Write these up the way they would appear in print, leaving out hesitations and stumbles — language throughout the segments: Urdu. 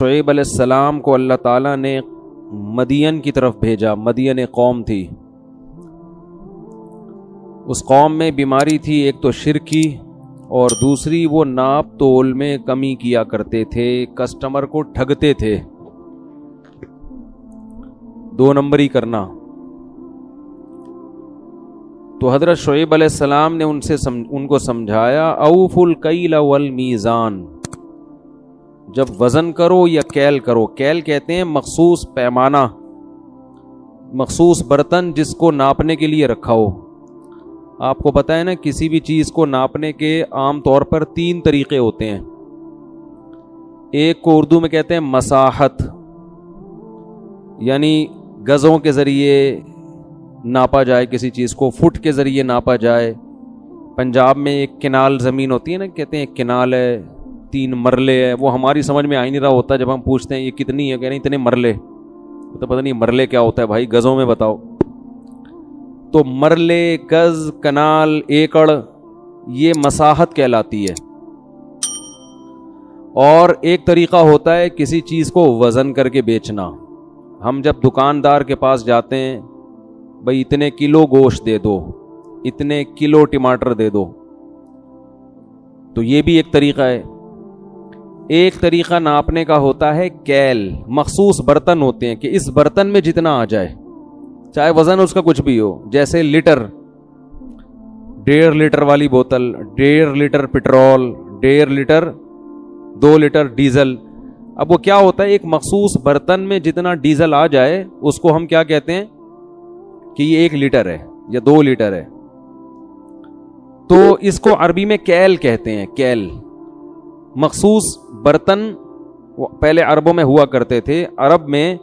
شعیب علیہ السلام کو اللہ تعالیٰ نے مدین کی طرف بھیجا. مدین ایک قوم تھی. اس قوم میں بیماری تھی، ایک تو شرک کی اور دوسری وہ ناپ تول میں کمی کیا کرتے تھے، کسٹمر کو ٹھگتے تھے، 2 نمبری کرنا. تو حضرت شعیب علیہ السلام نے ان کو سمجھایا اوفوا الکیل والمیزان، جب وزن کرو یا کیل کرو. کیل کہتے ہیں مخصوص پیمانہ، مخصوص برتن جس کو ناپنے کے لیے رکھا ہو. آپ کو پتہ ہے نا کسی بھی چیز کو ناپنے کے عام طور پر 3 طریقے ہوتے ہیں. ایک کو اردو میں کہتے ہیں مساحت، یعنی گزوں کے ذریعے ناپا جائے کسی چیز کو، فٹ کے ذریعے ناپا جائے. پنجاب میں ایک کنال زمین ہوتی ہے نا، کہتے ہیں ایک کنال ہے 3 مرلے ہے. وہ ہماری سمجھ میں آ ہی نہیں رہا ہوتا جب ہم پوچھتے ہیں یہ کتنی ہے، کہہ رہے ہیں اتنے مرلے. تو پتہ نہیں مرلے کیا ہوتا ہے بھائی، گزوں میں بتاؤ. تو مرلے، گز، کنال، ایکڑ، یہ مساحت کہلاتی ہے. اور ایک طریقہ ہوتا ہے کسی چیز کو وزن کر کے بیچنا. ہم جب دکاندار کے پاس جاتے ہیں، بھئی اتنے کلو گوشت دے دو، اتنے کلو ٹماٹر دے دو، تو یہ بھی ایک طریقہ ہے. ایک طریقہ ناپنے کا ہوتا ہے کیل. مخصوص برتن ہوتے ہیں کہ اس برتن میں جتنا آ جائے، چاہے وزن اس کا کچھ بھی ہو. جیسے لیٹر، 1.5 لیٹر والی بوتل، 1.5 litre petrol, 1.5 litre, 2 litre diesel. اب وہ کیا ہوتا ہے، ایک مخصوص برتن میں جتنا ڈیزل آ جائے اس کو ہم کیا کہتے ہیں کہ یہ 1 لیٹر ہے یا 2 لیٹر ہے. تو اس کو عربی میں کیل کہتے ہیں. کیل مخصوص برتن پہلے عربوں میں ہوا کرتے تھے. عرب میں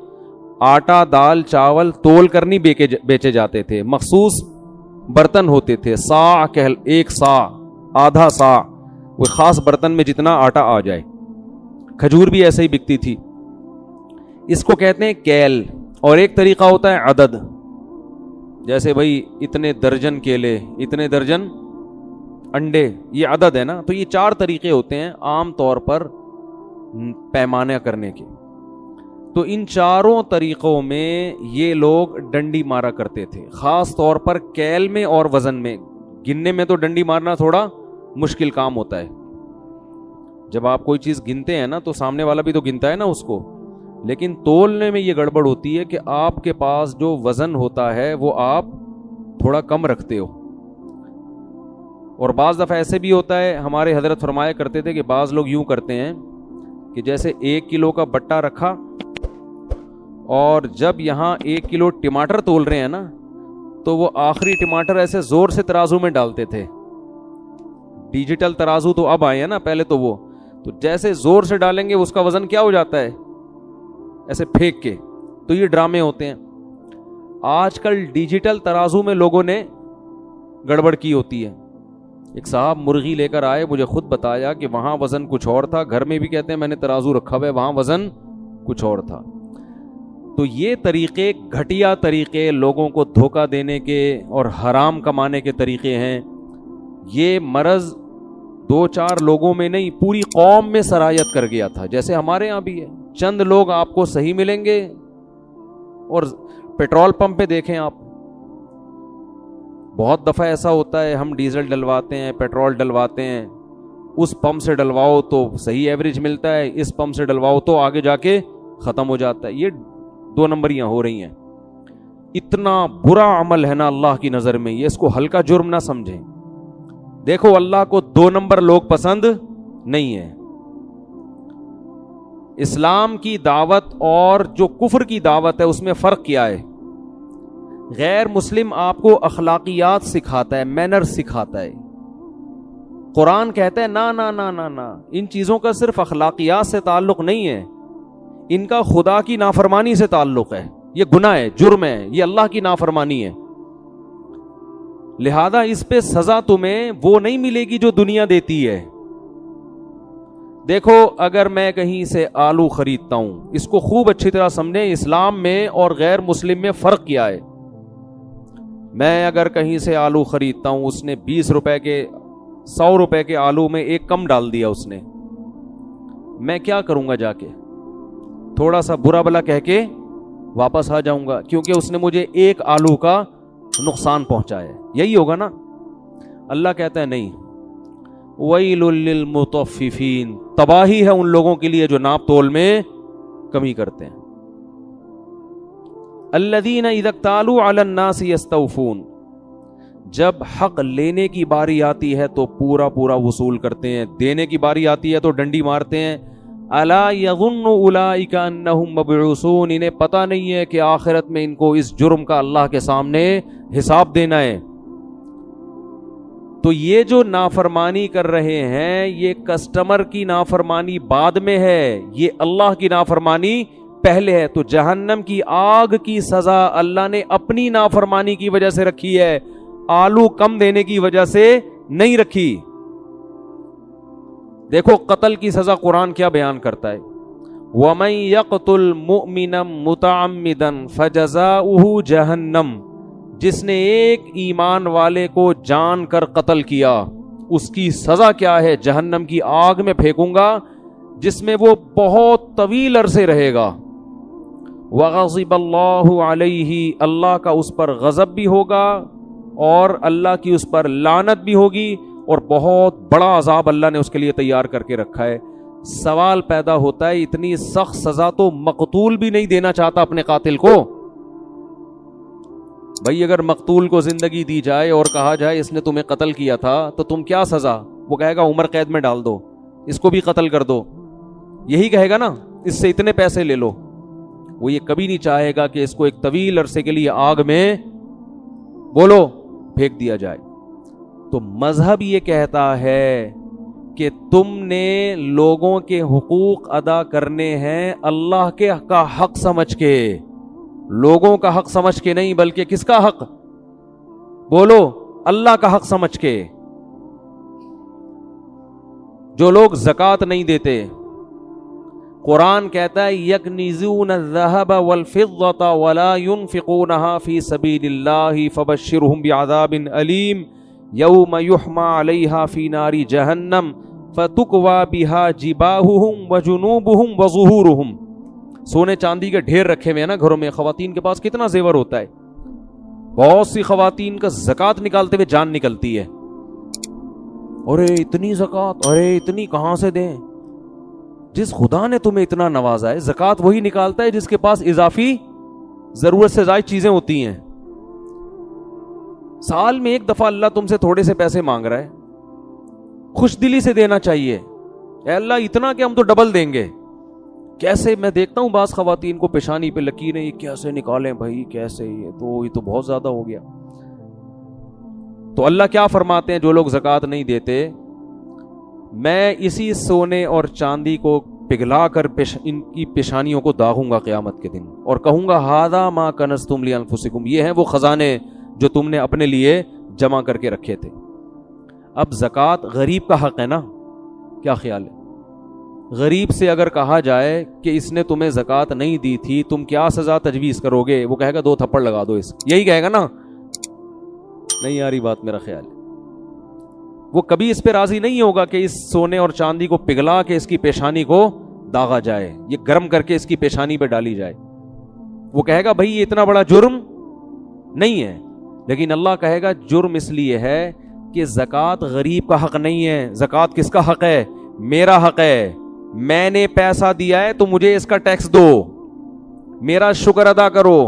آٹا، دال، چاول تول کر نہیں بیچے جاتے تھے، مخصوص برتن ہوتے تھے. صاع، 1 صاع، آدھا صاع، وہ خاص برتن میں جتنا آٹا آ جائے. کھجور بھی ایسے ہی بکتی تھی. اس کو کہتے ہیں کیل. اور ایک طریقہ ہوتا ہے عدد، جیسے بھائی اتنے درجن کیلے، اتنے درجن انڈے، یہ عدد ہے نا. تو یہ 4 طریقے ہوتے ہیں عام طور پر پیمانہ کرنے کے. تو ان 4 طریقوں میں یہ لوگ ڈنڈی مارا کرتے تھے، خاص طور پر کیل میں اور وزن میں. گننے میں تو ڈنڈی مارنا تھوڑا مشکل کام ہوتا ہے. جب آپ کوئی چیز گنتے ہیں نا تو سامنے والا بھی تو گنتا ہے نا اس کو. لیکن تولنے میں یہ گڑبڑ ہوتی ہے کہ آپ کے پاس جو وزن ہوتا ہے وہ آپ تھوڑا کم رکھتے ہو. اور بعض دفعہ ایسے بھی ہوتا ہے، ہمارے حضرت فرمایا کرتے تھے کہ بعض لوگ یوں کرتے ہیں کہ جیسے 1 کلو کا بٹا رکھا اور جب یہاں 1 کلو ٹماٹر تول رہے ہیں نا تو وہ آخری ٹماٹر ایسے زور سے ترازو میں ڈالتے تھے. ڈیجیٹل ترازو تو اب آئے ہیں نا، پہلے تو وہ تو جیسے زور سے ڈالیں گے اس کا وزن کیا ہو جاتا ہے، ایسے پھینک کے. تو یہ ڈرامے ہوتے ہیں. آج کل ڈیجیٹل ترازو میں لوگوں نے گڑبڑ کی ہوتی ہے. ایک صاحب مرغی لے کر آئے، مجھے خود بتایا کہ وہاں وزن کچھ اور تھا. گھر میں بھی کہتے ہیں میں نے ترازو رکھا ہوا ہے، وہاں وزن کچھ اور تھا. تو یہ طریقے، گھٹیا طریقے، لوگوں کو دھوکہ دینے کے اور حرام کمانے کے طریقے ہیں. یہ مرض 2-4 لوگوں میں نہیں، پوری قوم میں سرایت کر گیا تھا. جیسے ہمارے ہاں بھی ہے، چند لوگ آپ کو صحیح ملیں گے. اور پیٹرول پمپ پہ دیکھیں آپ، بہت دفعہ ایسا ہوتا ہے ہم ڈیزل ڈلواتے ہیں، پیٹرول ڈلواتے ہیں، اس پمپ سے ڈلواؤ تو صحیح ایوریج ملتا ہے، اس پمپ سے ڈلواؤ تو آگے جا کے ختم ہو جاتا ہے. یہ 2 نمبریاں ہو رہی ہیں. اتنا برا عمل ہے نا اللہ کی نظر میں، یہ اس کو ہلکا جرم نہ سمجھیں. دیکھو اللہ کو 2 نمبر لوگ پسند نہیں ہے. اسلام کی دعوت اور جو کفر کی دعوت ہے اس میں فرق کیا ہے؟ غیر مسلم آپ کو اخلاقیات سکھاتا ہے، مینر سکھاتا ہے. قرآن کہتا ہے نا نا نا نا نا، ان چیزوں کا صرف اخلاقیات سے تعلق نہیں ہے، ان کا خدا کی نافرمانی سے تعلق ہے. یہ گناہ ہے، جرم ہے، یہ اللہ کی نافرمانی ہے. لہذا اس پہ سزا تمہیں وہ نہیں ملے گی جو دنیا دیتی ہے. دیکھو اگر میں کہیں سے آلو خریدتا ہوں، اس کو خوب اچھی طرح سمجھیں، اسلام میں اور غیر مسلم میں فرق کیا ہے. میں اگر کہیں سے آلو خریدتا ہوں، اس نے 20 روپے کے 100 روپے کے آلو میں 1 کم ڈال دیا اس نے، میں کیا کروں گا جا کے؟ تھوڑا سا برا بلا کہہ کے واپس آ جاؤں گا کیونکہ اس نے مجھے ایک آلو کا نقصان پہنچایا ہے. یہی ہوگا نا. اللہ کہتا ہے نہیں, ویل للمطففین, تباہی ہے ان لوگوں کے لیے جو ناپ تول میں کمی کرتے ہیں. الذین اذا اکتالوا علی الناس یستوفون, جب حق لینے کی باری آتی ہے تو پورا پورا وصول کرتے ہیں, دینے کی باری آتی ہے تو ڈنڈی مارتے ہیں. الا یظن اولئک انہم مبعوثون, انہیں پتہ نہیں ہے کہ آخرت میں ان کو اس جرم کا اللہ کے سامنے حساب دینا ہے. تو یہ جو نافرمانی کر رہے ہیں یہ کسٹمر کی نافرمانی بعد میں ہے, یہ اللہ کی نافرمانی پہلے ہے. تو جہنم کی آگ کی سزا اللہ نے اپنی نافرمانی کی وجہ سے رکھی ہے, آلو کم دینے کی وجہ سے نہیں رکھی. دیکھو قتل کی سزا قرآن کیا بیان کرتا ہے, وَمَن يَقْتُلْ مُؤْمِنًا مُتَعَمِّدًا فَجَزَاؤُهُ جَهَنَّمُ, جس نے ایک ایمان والے کو جان کر قتل کیا اس کی سزا کیا ہے, جہنم کی آگ میں پھینکوں گا جس میں وہ بہت طویل عرصے رہے گا. وَغَضِبَ اللَّهُ عَلَيْهِ, اللہ کا اس پر غضب بھی ہوگا اور اللہ کی اس پر لعنت بھی ہوگی, اور بہت بڑا عذاب اللہ نے اس کے لیے تیار کر کے رکھا ہے. سوال پیدا ہوتا ہے اتنی سخت سزا تو مقتول بھی نہیں دینا چاہتا اپنے قاتل کو. بھائی اگر مقتول کو زندگی دی جائے اور کہا جائے اس نے تمہیں قتل کیا تھا تو تم کیا سزا, وہ کہے گا عمر قید میں ڈال دو, اس کو بھی قتل کر دو, یہی کہے گا نا, اس سے اتنے پیسے لے لو. وہ یہ کبھی نہیں چاہے گا کہ اس کو ایک طویل عرصے کے لیے آگ میں بولو پھینک دیا جائے. تو مذہب یہ کہتا ہے کہ تم نے لوگوں کے حقوق ادا کرنے ہیں اللہ کے کا حق سمجھ کے, لوگوں کا حق سمجھ کے نہیں, بلکہ کس کا حق بولو, اللہ کا حق سمجھ کے. جو لوگ زکوٰۃ نہیں دیتے, قرآن کہتا ہے یکنزون الذهب والفضة ولا ينفقونها في سبيل الله فبشرهم بعذاب أليم یوم یحمى علیہا فی نار جہنم فتکوی بها جباہہم وجنوبہم وظہورہم. سونے چاندی کے ڈھیر رکھے ہوئے ہیں نا گھروں میں, خواتین کے پاس کتنا زیور ہوتا ہے, بہت سی خواتین کا زکوٰۃ نکالتے ہوئے جان نکلتی ہے. ارے اتنی زکوٰۃ, ارے اتنی کہاں سے دیں. جس خدا نے تمہیں اتنا نوازا ہے, زکوٰۃ وہی نکالتا ہے جس کے پاس اضافی ضرورت سے زائد چیزیں ہوتی ہیں. سال میں ایک دفعہ اللہ تم سے تھوڑے سے پیسے مانگ رہا ہے, خوش دلی سے دینا چاہیے. اے اللہ اتنا کہ ہم تو ڈبل دیں گے. کیسے, میں دیکھتا ہوں بعض خواتین کو پیشانی پہ لکیریں, یہ کیسے نکالیں بھائی, کیسے, یہ تو بہت زیادہ ہو گیا. تو اللہ کیا فرماتے ہیں, جو لوگ زکوٰۃ نہیں دیتے میں اسی سونے اور چاندی کو پگھلا کر ان کی پیشانیوں کو داغوں گا قیامت کے دن, اور کہوں گا ھذا ما کنزتم لانفسکم, یہ ہیں وہ خزانے جو تم نے اپنے لیے جمع کر کے رکھے تھے. اب زکوٰۃ غریب کا حق ہے نا, کیا خیال ہے؟ غریب سے اگر کہا جائے کہ اس نے تمہیں زکوٰۃ نہیں دی تھی, تم کیا سزا تجویز کرو گے؟ وہ کہے گا 2 تھپڑ لگا دو اس, یہی کہے گا نا. نہیں آ رہی بات, میرا خیال ہے وہ کبھی اس پہ راضی نہیں ہوگا کہ اس سونے اور چاندی کو پگھلا کے اس کی پیشانی کو داغا جائے, یہ گرم کر کے اس کی پیشانی پہ ڈالی جائے. وہ کہے گا بھائی یہ اتنا بڑا جرم نہیں ہے. لیکن اللہ کہے گا جرم اس لیے ہے کہ زکوٰۃ غریب کا حق نہیں ہے, زکوٰۃ کس کا حق ہے؟ میرا حق ہے. میں نے پیسہ دیا ہے تو مجھے اس کا ٹیکس دو, میرا شکر ادا کرو.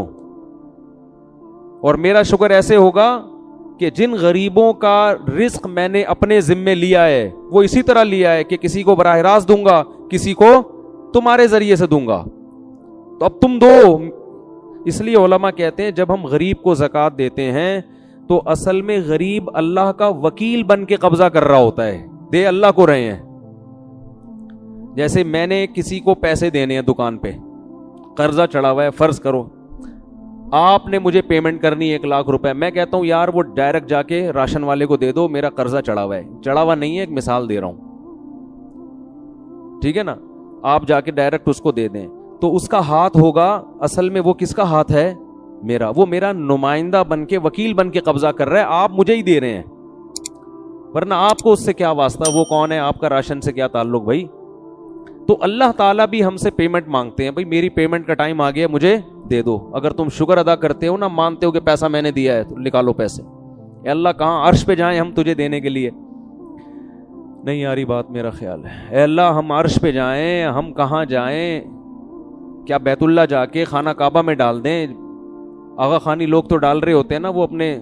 اور میرا شکر ایسے ہوگا کہ جن غریبوں کا رزق میں نے اپنے ذمے لیا ہے وہ اسی طرح لیا ہے کہ کسی کو براہ راست دوں گا, کسی کو تمہارے ذریعے سے دوں گا. تو اب تم دو. اس لیے علماء کہتے ہیں جب ہم غریب کو زکوٰۃ دیتے ہیں تو اصل میں غریب اللہ کا وکیل بن کے قبضہ کر رہا ہوتا ہے, دے اللہ کو رہے ہیں. جیسے میں نے کسی کو پیسے دینے ہیں, دکان پہ قرضہ چڑھا ہوا ہے, فرض کرو آپ نے مجھے پیمنٹ کرنی 1 لاکھ روپے, میں کہتا ہوں یار وہ ڈائریکٹ جا کے راشن والے کو دے دو, میرا قرضہ چڑھا ہوا ہے. چڑھا ہوا نہیں ہے, ایک مثال دے رہا ہوں, ٹھیک ہے نا. آپ جا کے ڈائریکٹ اس کو دے دیں تو اس کا ہاتھ ہوگا, اصل میں وہ کس کا ہاتھ ہے؟ میرا. وہ میرا نمائندہ بن کے, وکیل بن کے قبضہ کر رہا ہے, آپ مجھے ہی دے رہے ہیں, ورنہ آپ کو اس سے کیا واسطہ, وہ کون ہے, آپ کا راشن سے کیا تعلق بھائی. تو اللہ تعالیٰ بھی ہم سے پیمنٹ مانگتے ہیں, بھائی میری پیمنٹ کا ٹائم آ گیا, مجھے دے دو. اگر تم شکر ادا کرتے ہو نا, مانتے ہو کہ پیسہ میں نے دیا ہے, تو نکالو پیسے. اے اللہ کہاں عرش پہ جائیں ہم تجھے دینے کے لیے؟ نہیں آ رہی بات, میرا خیال ہے. اے اللہ ہم عرش پہ جائیں, ہم کہاں جائیں؟ کیا بیت اللہ جا کے خانہ کعبہ میں ڈال دیں؟ آغا خانی لوگ تو ڈال رہے ہوتے ہیں نا, وہ اپنے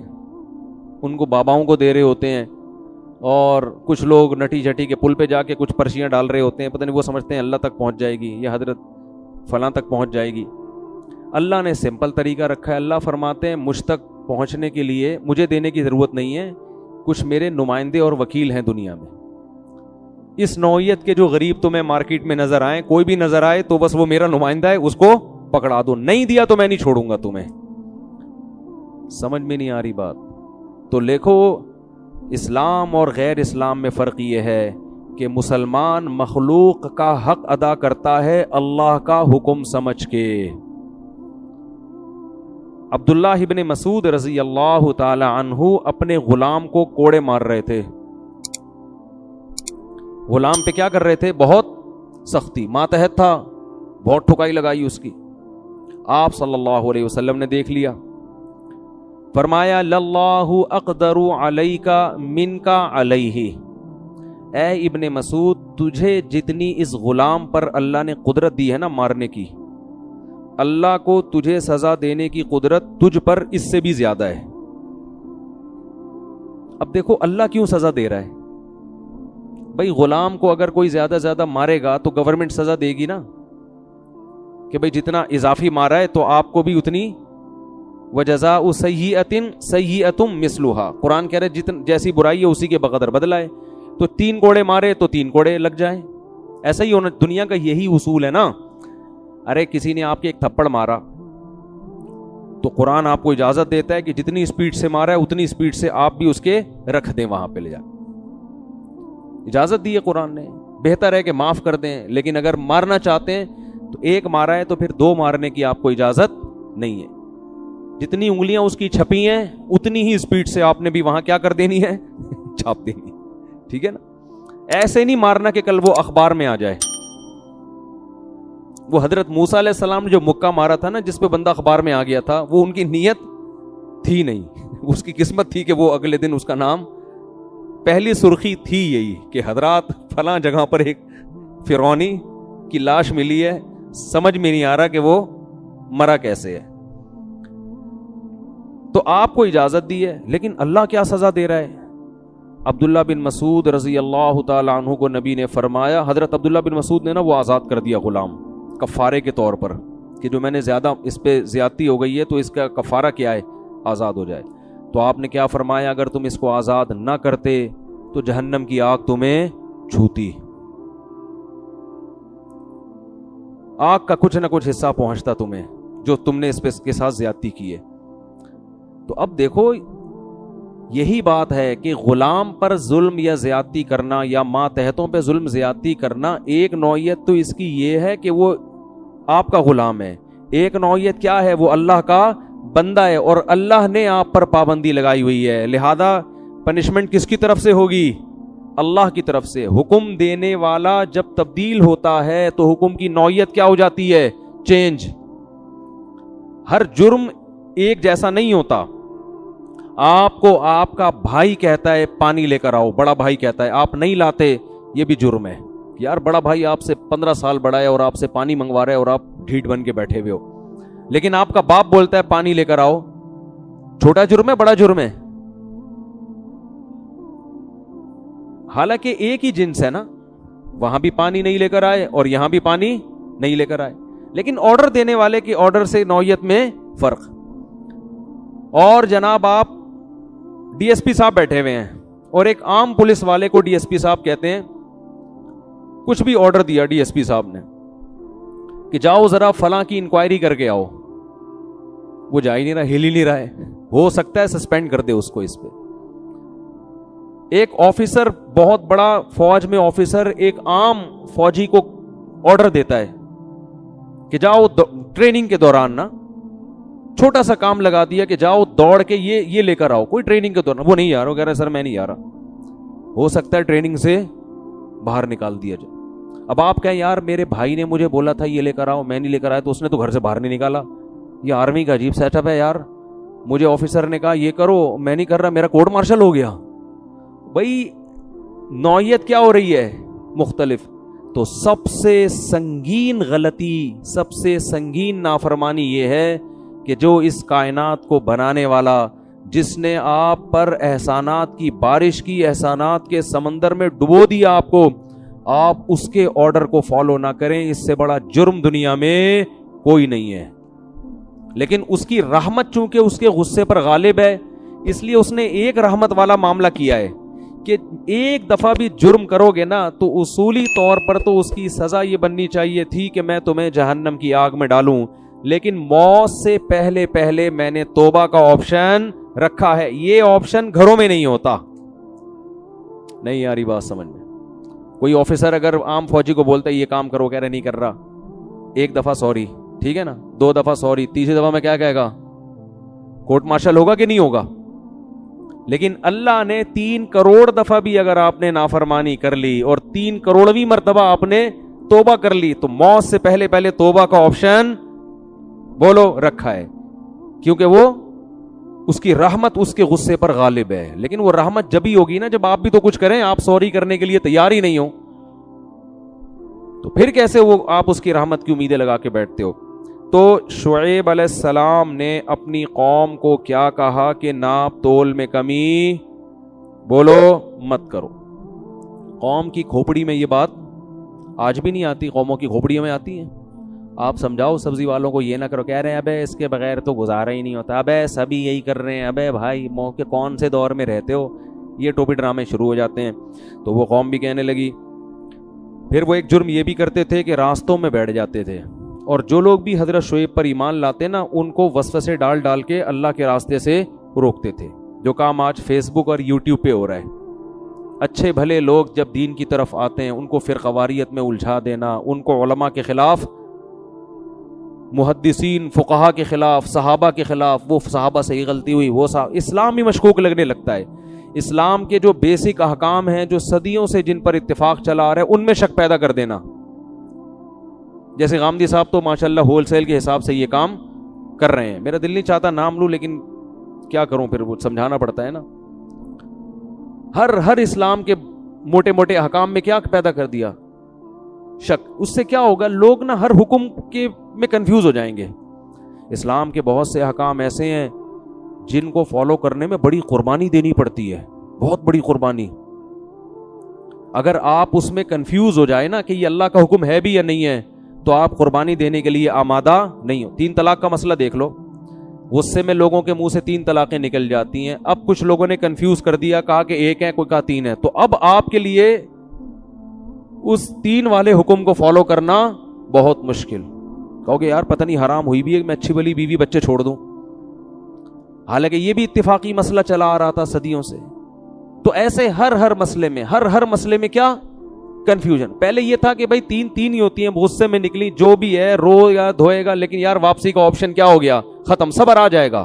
ان کو باباؤں کو دے رہے ہوتے ہیں, اور کچھ لوگ نٹی جھٹی کے پل پہ جا کے کچھ پرچیاں ڈال رہے ہوتے ہیں, پتہ نہیں وہ سمجھتے ہیں اللہ تک پہنچ جائے گی یا حضرت فلاں تک پہنچ جائے گی. اللہ نے سمپل طریقہ رکھا ہے. اللہ فرماتے ہیں مجھ تک پہنچنے کے لیے مجھے دینے کی ضرورت نہیں ہے, کچھ میرے نمائندے اور وکیل ہیں دنیا میں. اس نوعیت کے جو غریب تمہیں مارکیٹ میں نظر آئے, کوئی بھی نظر آئے تو بس وہ میرا نمائندہ ہے, اس کو پکڑا دو, نہیں دیا تو میں نہیں چھوڑوں گا تمہیں. سمجھ میں نہیں آ رہی بات؟ تو دیکھو اسلام اور غیر اسلام میں فرق یہ ہے کہ مسلمان مخلوق کا حق ادا کرتا ہے اللہ کا حکم سمجھ کے. عبداللہ ابن مسعود رضی اللہ تعالی عنہ اپنے غلام کو کوڑے مار رہے تھے. غلام پہ کیا کر رہے تھے؟ بہت سختی, ماتحت تھا, بہت ٹھکائی لگائی اس کی. آپ صلی اللہ علیہ وسلم نے دیکھ لیا, فرمایا للہ اقدر علیک منک علیہ, اے ابن مسعود تجھے جتنی اس غلام پر اللہ نے قدرت دی ہے نا مارنے کی, اللہ کو تجھے سزا دینے کی قدرت تجھ پر اس سے بھی زیادہ ہے. اب دیکھو اللہ کیوں سزا دے رہا ہے؟ بھائی غلام کو اگر کوئی زیادہ زیادہ مارے گا تو گورنمنٹ سزا دے گی نا, کہ بھائی جتنا اضافی مارا ہے تو آپ کو بھی اتنی. وجزاء سیئۃ سیئۃ مثلھا, قرآن کہہ رہے جیسی برائی ہے اسی کے بقدر بدلہ ہے. تو 3 کوڑے مارے تو 3 کوڑے لگ جائیں, ایسا ہی ہونا دنیا کا یہی اصول ہے نا. ارے کسی نے آپ کے ایک تھپڑ مارا تو قرآن آپ کو اجازت دیتا ہے کہ جتنی اسپیڈ سے مارا ہے اتنی اسپیڈ سے آپ بھی اس کے رکھ دیں, وہاں پہ لے جا, اجازت دی ہے قرآن نے. بہتر ہے کہ معاف کر دیں, لیکن اگر مارنا چاہتے ہیں تو 1 مارا ہے تو پھر 2 مارنے کی آپ کو اجازت نہیں ہے. جتنی انگلیاں اس کی چھپی ہیں اتنی ہی اسپیڈ سے آپ نے بھی وہاں کیا کر دینی ہے, چھاپ دینی. ٹھیک ہے نا؟ ایسے نہیں مارنا کہ کل وہ اخبار میں آ جائے. وہ حضرت موسیٰ علیہ السلام نے جو مکہ مارا تھا نا, جس پہ بندہ اخبار میں آ گیا تھا, وہ ان کی نیت تھی نہیں, اس کی قسمت تھی کہ وہ اگلے دن اس کا نام, پہلی سرخی تھی یہی کہ حضرات فلاں جگہ پر ایک فرعونی کی لاش ملی ہے, سمجھ میں نہیں آ رہا کہ وہ مرا کیسے ہے. تو آپ کو اجازت دی ہے, لیکن اللہ کیا سزا دے رہا ہے؟ عبداللہ بن مسعود رضی اللہ تعالی عنہ کو نبی نے فرمایا, حضرت عبداللہ بن مسعود نے نا وہ آزاد کر دیا غلام کفارے کے طور پر, کہ جو میں نے زیادہ اس پہ زیادتی ہو گئی ہے تو اس کا کفارہ کیا ہے, آزاد ہو جائے. تو آپ نے کیا فرمایا, اگر تم اس کو آزاد نہ کرتے تو جہنم کی آگ تمہیں چھوتی, آگ کا کچھ نہ کچھ حصہ پہنچتا تمہیں جو تم نے اس پہ کے ساتھ زیادتی کی ہے. تو اب دیکھو یہی بات ہے کہ غلام پر ظلم یا زیادتی کرنا یا ماتحتوں پہ ظلم زیادتی کرنا, ایک نوعیت تو اس کی یہ ہے کہ وہ آپ کا غلام ہے, ایک نوعیت کیا ہے, وہ اللہ کا بندہ ہے اور اللہ نے آپ پر پابندی لگائی ہوئی ہے, لہذا پنشمنٹ کس کی طرف سے ہوگی؟ اللہ کی طرف سے. حکم دینے والا جب تبدیل ہوتا ہے تو حکم کی نوعیت کیا ہو جاتی ہے؟ چینج. ہر جرم ایک جیسا نہیں ہوتا. آپ کو آپ کا بھائی کہتا ہے پانی لے کر آؤ, بڑا بھائی کہتا ہے, آپ نہیں لاتے, یہ بھی جرم ہے. یار بڑا بھائی آپ سے 15 سال بڑا ہے اور آپ سے پانی منگوا رہا ہے اور آپ ڈھیٹ بن کے بیٹھے ہوئے ہو, لیکن آپ کا باپ بولتا ہے پانی لے کر آؤ, چھوٹا جرم ہے بڑا جرم ہے؟ حالانکہ ایک ہی جنس ہے نا, وہاں بھی پانی نہیں لے کر آئے اور یہاں بھی پانی نہیں لے کر آئے, لیکن آرڈر دینے والے کی آرڈر سے نوعیت میں فرق. اور جناب آپ ڈی ایس پی صاحب بیٹھے ہوئے ہیں اور ایک عام پولیس والے کو ڈی ایس پی صاحب کہتے ہیں, کچھ بھی آرڈر دیا ڈی ایس پی صاحب نے کہ جاؤ ذرا فلاں کی انکوائری کر کے آؤ, وہ جا ہی نہیں رہا, ہل ہی نہیں رہا ہے, ہو سکتا ہے سسپینڈ کر دے اس کو. اس پہ ایک آفیسر, بہت بڑا فوج میں آفیسر, ایک عام فوجی کو آرڈر دیتا ہے کہ جاؤ ٹریننگ کے دوران نا چھوٹا سا کام لگا دیا کہ جاؤ دوڑ کے یہ لے کر آؤ, کوئی ٹریننگ کے دوران, وہ نہیں آ رہا, کہہ رہا ہے سر میں نہیں آ رہا, ہو سکتا ہے ٹریننگ سے باہر نکال دیا جائے. اب آپ کہیں یار میرے بھائی نے مجھے بولا تھا یہ لے کر آؤ، میں نہیں لے کر آیا تو اس نے تو گھر سے باہر نہیں نکالا. یہ آرمی کا عجیب سیٹ اپ ہے یار. مجھے آفیسر نے کہا یہ کرو، میں نہیں کر رہا، میرا کورٹ مارشل ہو گیا. بھائی نوعیت کیا ہو رہی ہے؟ مختلف. تو سب سے سنگین غلطی، سب سے سنگین نافرمانی یہ ہے کہ جو اس کائنات کو بنانے والا، جس نے آپ پر احسانات کی بارش کی، احسانات کے سمندر میں ڈبو دیا آپ کو، آپ اس کے آرڈر کو فالو نہ کریں، اس سے بڑا جرم دنیا میں کوئی نہیں ہے. لیکن اس کی رحمت چونکہ اس کے غصے پر غالب ہے، اس لیے اس نے ایک رحمت والا معاملہ کیا ہے کہ ایک دفعہ بھی جرم کرو گے نا تو اصولی طور پر تو اس کی سزا یہ بننی چاہیے تھی کہ میں تمہیں جہنم کی آگ میں ڈالوں، لیکن موت سے پہلے پہلے میں نے توبہ کا آپشن رکھا ہے. یہ آپشن گھروں میں نہیں ہوتا. نہیں آ رہی بات سمجھ میں؟ کوئی آفیسر اگر عام فوجی کو بولتا ہے یہ کام کرو، کہہ رہے نہیں کر رہا، ایک دفعہ سوری، ٹھیک ہے نا، 2 دفعہ سوری، تیسری دفعہ میں کیا کہے گا؟ کورٹ مارشل ہوگا کہ نہیں ہوگا؟ لیکن اللہ نے 3 کروڑ دفعہ بھی اگر آپ نے نافرمانی کر لی اور 3 کروڑویں مرتبہ آپ نے توبہ کر لی تو موت سے پہلے پہلے توبہ کا آپشن بولو رکھا ہے، کیونکہ وہ اس کی رحمت اس کے غصے پر غالب ہے. لیکن وہ رحمت جب ہی ہوگی نا جب آپ بھی تو کچھ کریں. آپ سوری کرنے کے لیے تیار ہی نہیں ہو تو پھر کیسے وہ آپ اس کی رحمت کی امیدیں لگا کے بیٹھتے ہو؟ تو شعیب علیہ السلام نے اپنی قوم کو کیا کہا کہ ناپ تول میں کمی بولو مت کرو. قوم کی کھوپڑی میں یہ بات آج بھی نہیں آتی، قوموں کی کھوپڑیوں میں آتی ہیں. آپ سمجھاؤ سبزی والوں کو یہ نہ کرو، کہہ رہے ہیں ابے اس کے بغیر تو گزارا ہی نہیں ہوتا، ابے سبھی یہی کر رہے ہیں، ابے بھائی موقع کون سے دور میں رہتے ہو، یہ ٹوپی ڈرامے شروع ہو جاتے ہیں. تو وہ قوم بھی کہنے لگی. پھر وہ ایک جرم یہ بھی کرتے تھے کہ راستوں میں بیٹھ جاتے تھے، اور جو لوگ بھی حضرت شعیب پر ایمان لاتے نا ان کو وسوسے ڈال ڈال کے اللہ کے راستے سے روکتے تھے. جو کام آج فیس بک اور یوٹیوب پہ ہو رہا ہے. اچھے بھلے لوگ جب دین کی طرف آتے ہیں ان کو فرقواریت میں الجھا دینا، ان کو علماء کے خلاف، محدثین فقہا کے خلاف، صحابہ کے خلاف، وہ صحابہ سے ہی غلطی ہوئی، وہ اسلام ہی مشکوک لگنے لگتا ہے. اسلام کے جو بیسک احکام ہیں جو صدیوں سے جن پر اتفاق چلا آ رہا ہے ان میں شک پیدا کر دینا. جیسے غامدی صاحب تو ماشاءاللہ ہول سیل کے حساب سے یہ کام کر رہے ہیں. میرا دل نہیں چاہتا نام لوں لیکن کیا کروں، پھر وہ سمجھانا پڑتا ہے نا. ہر اسلام کے موٹے موٹے احکام میں کیا پیدا کر دیا؟ شک. اس سے کیا ہوگا؟ لوگ نا ہر حکم کے میں کنفیوز ہو جائیں گے. اسلام کے بہت سے احکام ایسے ہیں جن کو فالو کرنے میں بڑی قربانی دینی پڑتی ہے، بہت بڑی قربانی. اگر آپ اس میں کنفیوز ہو جائے نا کہ یہ اللہ کا حکم ہے بھی یا نہیں ہے تو آپ قربانی دینے کے لیے آمادہ نہیں ہو. 3 طلاق کا مسئلہ دیکھ لو، غصے میں لوگوں کے منہ سے 3 طلاقیں نکل جاتی ہیں. اب کچھ لوگوں نے کنفیوز کر دیا، کہا کہ 1 ہے، کوئی کہا 3 ہے. تو اب آپ کے لیے اس 3 والے حکم کو فالو کرنا بہت مشکل. کہو گے یار پتہ نہیں حرام ہوئی بھی ہے، میں اچھی بلی بیوی بچے چھوڑ دوں. حالانکہ یہ بھی اتفاقی مسئلہ چلا آ رہا تھا صدیوں سے. تو ایسے ہر مسئلے میں ہر مسئلے میں کیا کنفیوژن. پہلے یہ تھا کہ بھائی 3 ہی ہوتی ہیں، غصے میں نکلی جو بھی ہے رو یا دھوئے گا، لیکن یار واپسی کا آپشن کیا ہو گیا؟ ختم، صبر آ جائے گا.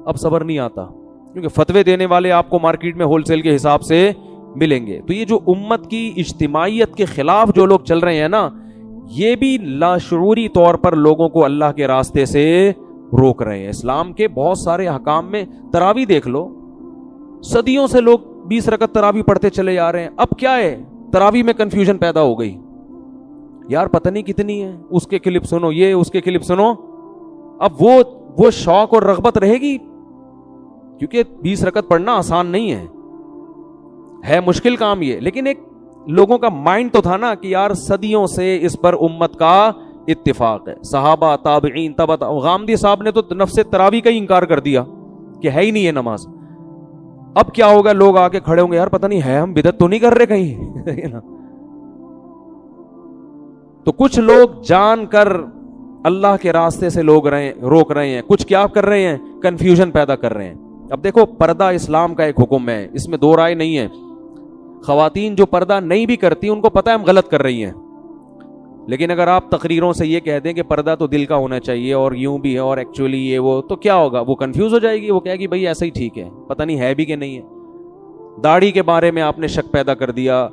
اب صبر نہیں آتا کیونکہ فتوے دینے والے آپ کو مارکیٹ میں ہول سیل کے حساب سے ملیں گے. تو یہ جو امت کی اجتماعیت کے خلاف جو لوگ چل رہے ہیں نا، یہ بھی لاشعوری طور پر لوگوں کو اللہ کے راستے سے روک رہے ہیں. اسلام کے بہت سارے احکام میں تراویح دیکھ لو، صدیوں سے لوگ 20 رکعت تراویح پڑھتے چلے جا رہے ہیں. اب کیا ہے؟ تراویح میں کنفیوژن پیدا ہو گئی. یار پتہ نہیں کتنی ہے، اس کے کلپ سنو، یہ اس کے کلپ سنو. اب وہ شوق اور رغبت رہے گی؟ کیونکہ 20 رکعت پڑھنا آسان نہیں ہے مشکل کام یہ. لیکن ایک لوگوں کا مائنڈ تو تھا نا کہ یار صدیوں سے اس پر امت کا اتفاق ہے. صحابہ، تابعین، غامدی صاحب نے تو نفس تراویح کا ہی انکار کر دیا کہ ہے ہی نہیں ہے نماز. اب کیا ہوگا؟ لوگ آ کے کھڑے ہوں گے، یار پتہ نہیں ہے ہم بدعت تو نہیں کر رہے کہیں. تو کچھ لوگ جان کر اللہ کے راستے سے روک رہے ہیں، کچھ کیا کر رہے ہیں؟ کنفیوژن پیدا کر رہے ہیں. اب دیکھو، پردہ اسلام کا ایک حکم ہے، اس میں 2 رائے نہیں ہے. خواتین جو پردہ نہیں بھی کرتی ان کو پتہ ہے ہم غلط کر رہی ہیں، لیکن اگر آپ تقریروں سے یہ کہہ دیں کہ پردہ تو دل کا ہونا چاہیے اور یوں بھی ہے اور ایکچولی یہ وہ، تو کیا ہوگا؟ وہ کنفیوز ہو جائے گی. وہ کہے گی بھائی ایسا ہی ٹھیک ہے، پتہ نہیں ہے بھی کہ نہیں ہے. داڑھی کے بارے میں آپ نے شک پیدا کر دیا،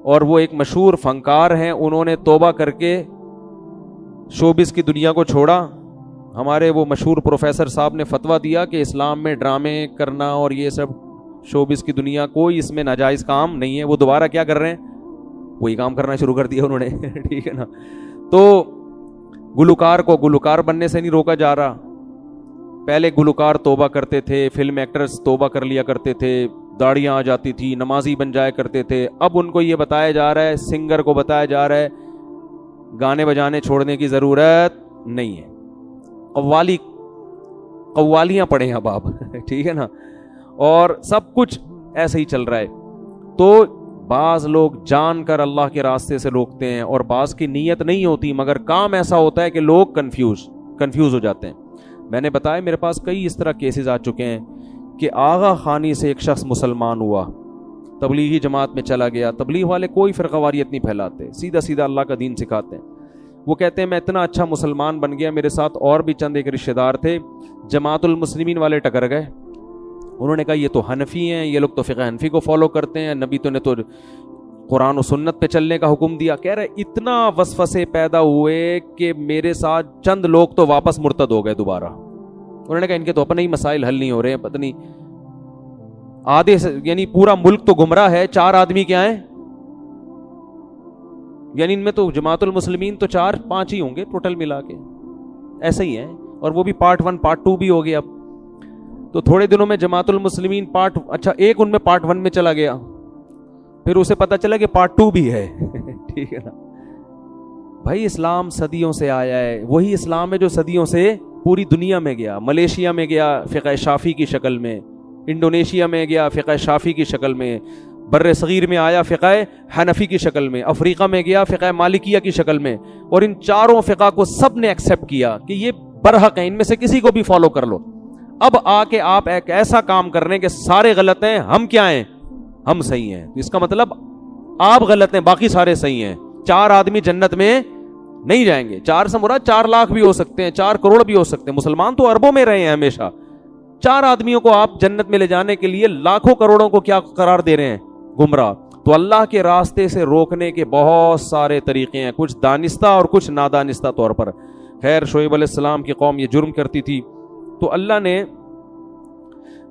اور وہ ایک مشہور فنکار ہیں, انہوں نے توبہ کر کے شوبز کی دنیا کو چھوڑا. ہمارے وہ مشہور پروفیسر صاحب نے فتویٰ دیا کہ اسلام میں ڈرامے کرنا اور یہ سب شوبز کی دنیا, کوئی اس میں ناجائز کام نہیں ہے. وہ دوبارہ کیا کر رہے ہیں, وہی کام کرنا شروع کر دیا انہوں نے. ٹھیک ہے نا. تو گلوکار کو گلوکار بننے سے نہیں روکا جا رہا. پہلے گلوکار توبہ کرتے تھے, فلم ایکٹرز توبہ کر لیا کرتے تھے, داڑیاں آ جاتی تھی, نمازی بن جایا کرتے تھے. اب ان کو یہ بتایا جا رہا ہے, سنگر کو بتایا جا رہا ہے, گانے بجانے چھوڑنے کی ضرورت نہیں ہے, قوالیاں پڑھیں اب آپ. ٹھیک ہے نا. اور سب کچھ ایسے ہی چل رہا ہے. تو بعض لوگ جان کر اللہ کے راستے سے روکتے ہیں اور بعض کی نیت نہیں ہوتی, مگر کام ایسا ہوتا ہے کہ لوگ کنفیوز ہو جاتے ہیں. میں نے بتایا میرے پاس کئی اس طرح کیسز آ چکے ہیں کہ آغا خانی سے ایک شخص مسلمان ہوا, تبلیغی جماعت میں چلا گیا. تبلیغ والے کوئی فرقہ واریت نہیں پھیلاتے, سیدھا سیدھا اللہ کا دین سکھاتے ہیں. وہ کہتے ہیں میں اتنا اچھا مسلمان بن گیا, میرے ساتھ اور بھی چند ایک رشتہ دار تھے, جماعت المسلمین والے ٹکر گئے. انہوں نے کہا یہ تو حنفی ہیں, یہ لوگ تو فقہ حنفی کو فالو کرتے ہیں, نبی تو نے تو قرآن و سنت پہ چلنے کا حکم دیا. کہہ رہے اتنا وسوسے پیدا ہوئے کہ میرے ساتھ چند لوگ تو واپس مرتد ہو گئے دوبارہ. انہوں نے کہا ان کے تو اپنے ہی مسائل حل نہیں ہو رہے ہیں, پتہ نہیں آدھے یعنی پورا ملک تو گمراہ ہے, 4 آدمی کیا ہیں, یعنی ان میں تو جماعت المسلمین تو 4-5 ہی ہوں گے ٹوٹل ملا کے, ایسے ہی ہیں. اور وہ بھی پارٹ 1 پارٹ 2 بھی ہو گیا. اب تو تھوڑے دنوں میں جماعت المسلمین ایک ان میں پارٹ 1 میں چلا گیا, پھر اسے پتا چلا کہ پارٹ 2 بھی ہے. ٹھیک ہے نا. بھائی اسلام صدیوں سے آیا ہے, وہی اسلام ہے جو صدیوں سے پوری دنیا میں گیا. ملیشیا میں گیا فقہ شافی کی شکل میں, انڈونیشیا میں گیا فقہ شافی کی شکل میں, بر صغیر میں آیا فقہ حنفی کی شکل میں, افریقہ میں گیا فقہ مالکیہ کی شکل میں. اور ان چاروں فقہ کو سب نے ایکسیپٹ کیا کہ یہ برحق ہیں, ان میں سے کسی کو بھی فالو کر لو. اب آ کے آپ ایک ایسا کام کر رہے ہیں کہ سارے غلط ہیں, ہم کیا ہیں, ہم صحیح ہیں. اس کا مطلب آپ غلط ہیں, باقی سارے صحیح ہیں. 4 آدمی جنت میں نہیں جائیں گے. 4 سے مراد 4 لاکھ بھی ہو سکتے ہیں, 4 کروڑ بھی ہو سکتے ہیں. مسلمان تو اربوں میں رہے ہیں ہمیشہ. 4 آدمیوں کو آپ جنت میں لے جانے کے لیے لاکھوں کروڑوں کو کیا قرار دے رہے ہیں, گمراہ. تو اللہ کے راستے سے روکنے کے بہت سارے طریقے ہیں, کچھ دانستہ اور کچھ نادانستہ طور پر. خیر شعیب علیہ السلام کی قوم یہ جرم کرتی تھی, تو اللہ نے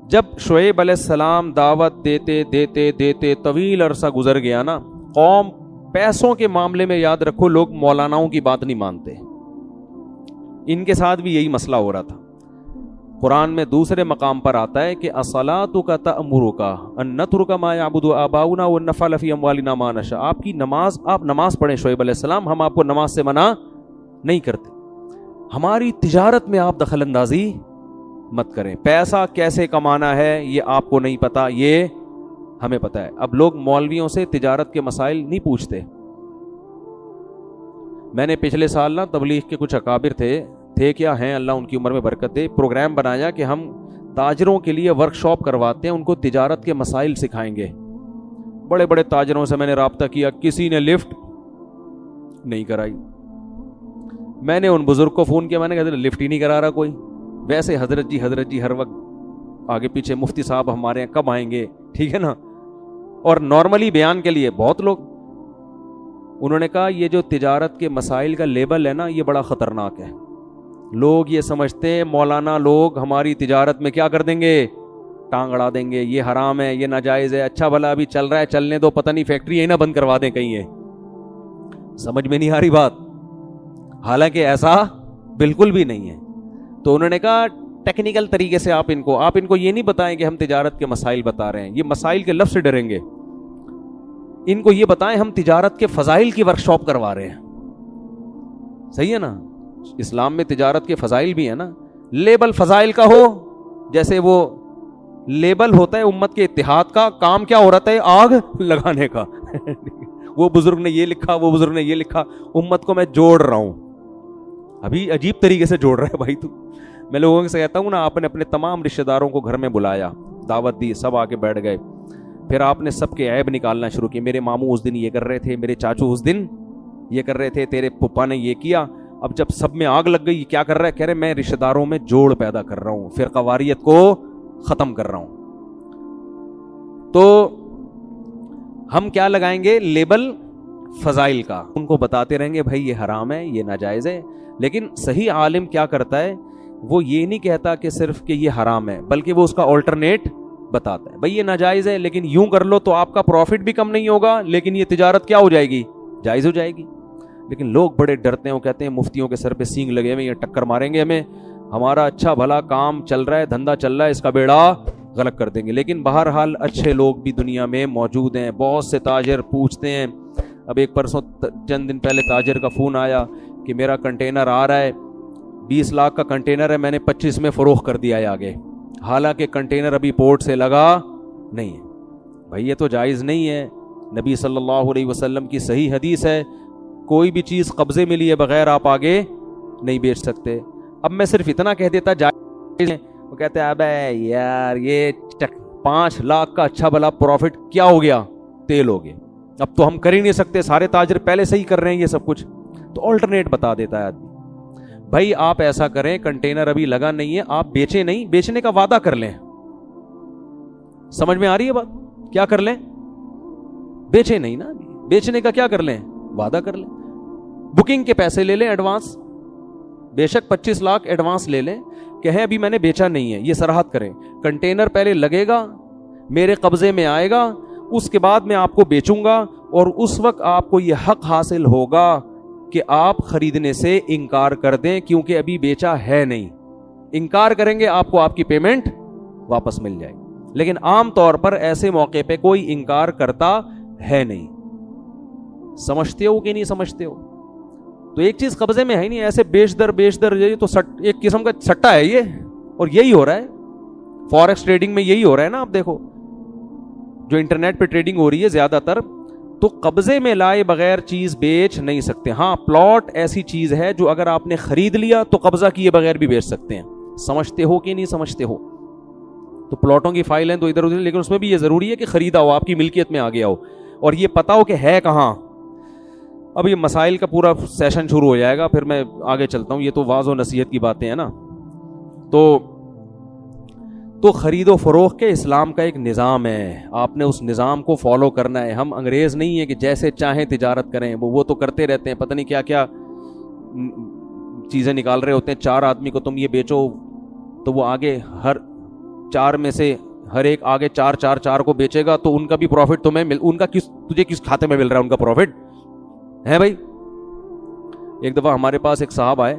جب شعیب علیہ السلام دعوت دیتے دیتے دیتے طویل عرصہ گزر گیا نا, قوم پیسوں کے معاملے میں یاد رکھو لوگ مولاناؤں کی بات نہیں مانتے. ان کے ساتھ بھی یہی مسئلہ ہو رہا تھا. قرآن میں دوسرے مقام پر آتا ہے کہ اصلاتک تأمرک ان نترک ما یعبد آباؤنا ونفعل فی اموالنا ما نشاء. آپ کی نماز, آپ نماز پڑھیں شعیب علیہ السلام, ہم آپ کو نماز سے منع نہیں کرتے. ہماری تجارت میں آپ دخل اندازی مت کریں. پیسہ کیسے کمانا ہے یہ آپ کو نہیں پتا, یہ ہمیں پتا ہے. اب لوگ مولویوں سے تجارت کے مسائل نہیں پوچھتے. میں نے پچھلے سال نا تبلیغ کے کچھ اکابر تھے کیا ہیں, اللہ ان کی عمر میں برکت دے, پروگرام بنایا کہ ہم تاجروں کے لیے ورک شاپ کرواتے ہیں, ان کو تجارت کے مسائل سکھائیں گے. بڑے بڑے تاجروں سے میں نے رابطہ کیا, کسی نے لفٹ نہیں کرائی. میں نے ان بزرگ کو فون کیا, میں نے کہا لفٹ ہی نہیں کرا رہا کوئی. ویسے حضرت جی ہر وقت آگے پیچھے, مفتی صاحب ہمارے یہاں کب آئیں گے, ٹھیک ہے نا. اور نارملی بیان کے لیے بہت لوگ, انہوں نے کہا یہ جو تجارت کے مسائل کا لیبل ہے نا یہ بڑا خطرناک ہے. لوگ یہ سمجھتے ہیں مولانا لوگ ہماری تجارت میں کیا کر دیں گے, ٹانگ اڑا دیں گے, یہ حرام ہے, یہ ناجائز ہے. اچھا بھلا ابھی چل رہا ہے, چلنے دو, پتہ نہیں فیکٹری ہی نہ بند کروا دیں کہیں. یہ سمجھ میں نہیں آ رہی بات, حالانکہ ایسا بالکل بھی نہیں ہے. تو انہوں نے کہا ٹیکنیکل طریقے سے آپ ان کو یہ نہیں بتائیں کہ ہم تجارت کے مسائل بتا رہے ہیں, یہ مسائل کے لفظ سے ڈریں گے. ان کو یہ بتائیں ہم تجارت کے فضائل کی ورک شاپ کروا رہے ہیں. صحیح ہے نا. اسلام میں تجارت کے فضائل بھی ہیں نا. لیبل فضائل کا ہو, جیسے وہ لیبل ہوتا ہے امت کے اتحاد کا, کام کیا ہو رہا ہے, آگ لگانے کا. وہ بزرگ نے یہ لکھا, وہ بزرگ نے یہ لکھا, امت کو میں جوڑ رہا ہوں. ابھی عجیب طریقے سے جوڑ رہا ہے بھائی. تو میں لوگوں سے کہتا ہوں نا, آپ نے اپنے تمام رشتہ داروں کو گھر میں بلایا, دعوت دی, سب آ کے بیٹھ گئے, پھر آپ نے سب کے عیب نکالنا شروع کی. میرے ماموں اس دن یہ کر رہے تھے, میرے چاچو اس دن یہ کر رہے تھے, تیرے پپا نے یہ کیا. اب جب سب میں آگ لگ گئی, کیا کر رہا ہے, کہہ رہے میں رشتہ داروں میں جوڑ پیدا کر رہا ہوں, فرقہ واریت کو ختم کر رہا ہوں. تو ہم کیا لگائیں گے؟ لیبل فضائل کا. ان کو بتاتے رہیں گے بھائی یہ حرام ہے، یہ ناجائز ہے. لیکن صحیح عالم کیا کرتا ہے؟ وہ یہ نہیں کہتا کہ صرف کہ یہ حرام ہے، بلکہ وہ اس کا آلٹرنیٹ بتاتا ہے. بھائی یہ ناجائز ہے لیکن یوں کر لو تو آپ کا پروفٹ بھی کم نہیں ہوگا، لیکن یہ تجارت کیا ہو جائے گی؟ جائز ہو جائے گی. لیکن لوگ بڑے ڈرتے ہیں، وہ کہتے ہیں مفتیوں کے سر پہ سینگ لگے ہوئے، یہ ٹکر ماریں گے ہمیں، ہمارا اچھا بھلا کام چل رہا ہے، دھندا چل رہا ہے، اس کا بیڑا غلط کر دیں گے. لیکن بہرحال اچھے لوگ بھی دنیا میں موجود ہیں. بہت سے تاجر پوچھتے ہیں. اب ایک پرسوں چند دن پہلے تاجر کا فون آیا کہ میرا کنٹینر آ رہا ہے، 20 لاکھ کا کنٹینر ہے، میں نے 25 میں فروخت کر دیا ہے آگے، حالانکہ کنٹینر ابھی پورٹ سے لگا نہیں ہے. بھائی یہ تو جائز نہیں ہے. نبی صلی اللہ علیہ وسلم کی صحیح حدیث ہے، کوئی بھی چیز قبضے میں لیے بغیر آپ آگے نہیں بیچ سکتے. اب میں صرف اتنا کہہ دیتا جائز ہے، وہ کہتے ہیں ابے یار یہ 5 لاکھ کا اچھا بھلا پروفٹ کیا ہو گیا؟ تیل ہو گیا. اب تو ہم کر ہی نہیں سکتے، سارے تاجر پہلے سے ہی کر رہے ہیں یہ سب کچھ. تو آلٹرنیٹ بتا دیتا ہے آدمی. بھائی آپ ایسا کریں، کنٹینر ابھی لگا نہیں ہے، آپ بیچیں نہیں، بیچنے کا وعدہ کر لیں. سمجھ میں آ رہی ہے بات؟ کیا کر لیں؟ بیچیں نہیں نا، بیچنے کا کیا کر لیں؟ وعدہ کر لیں. بکنگ کے پیسے لے لیں ایڈوانس، بے شک 25 لاکھ ایڈوانس لے لیں، کہیں ابھی میں نے بیچا نہیں ہے، یہ صراحت کریں. کنٹینر پہلے لگے گا، میرے قبضے میں آئے گا، اس کے بعد میں آپ کو بیچوں گا، اور اس وقت آپ کو یہ حق حاصل ہوگا کہ آپ خریدنے سے انکار کر دیں، کیونکہ ابھی بیچا ہے نہیں. انکار کریں گے آپ کو آپ کی پیمنٹ واپس مل جائے گی. لیکن عام طور پر ایسے موقع پہ کوئی انکار کرتا ہے نہیں. سمجھتے ہو کہ نہیں سمجھتے ہو؟ تو ایک چیز قبضے میں ہے نہیں، ایسے بیچ در یہ تو ایک قسم کا سٹا ہے یہ. اور یہی ہو رہا ہے فوریکس ٹریڈنگ میں، یہی ہو رہا ہے نا. آپ دیکھو جو انٹرنیٹ پہ ٹریڈنگ ہو رہی ہے زیادہ تر، تو قبضے میں لائے بغیر چیز بیچ نہیں سکتے. ہاں پلاٹ ایسی چیز ہے جو اگر آپ نے خرید لیا تو قبضہ کیے بغیر بھی بیچ سکتے ہیں. سمجھتے ہو کہ نہیں سمجھتے ہو؟ تو پلاٹوں کی فائل ہیں تو ادھر ادھر، لیکن اس میں بھی یہ ضروری ہے کہ خریدا ہو، آپ کی ملکیت میں آ گیا ہو، اور یہ پتا ہو کہ ہے کہاں. اب یہ مسائل کا پورا سیشن شروع ہو جائے گا، پھر میں آگے چلتا ہوں. یہ تو واعظ و نصیحت کی باتیں ہیں نا. تو خرید و فروخت کے اسلام کا ایک نظام ہے، آپ نے اس نظام کو فالو کرنا ہے. ہم انگریز نہیں ہیں کہ جیسے چاہیں تجارت کریں. وہ تو کرتے رہتے ہیں، پتہ نہیں کیا کیا چیزیں نکال رہے ہوتے ہیں. 4 آدمی کو تم یہ بیچو تو وہ آگے ہر 4 میں سے ہر ایک آگے 4 کو بیچے گا، تو ان کا بھی پروفٹ تمہیں ان کا تجھے کس کھاتے میں مل رہا ہے ان کا پروفٹ ہے بھائی. ایک دفعہ ہمارے پاس ایک صاحب آئے،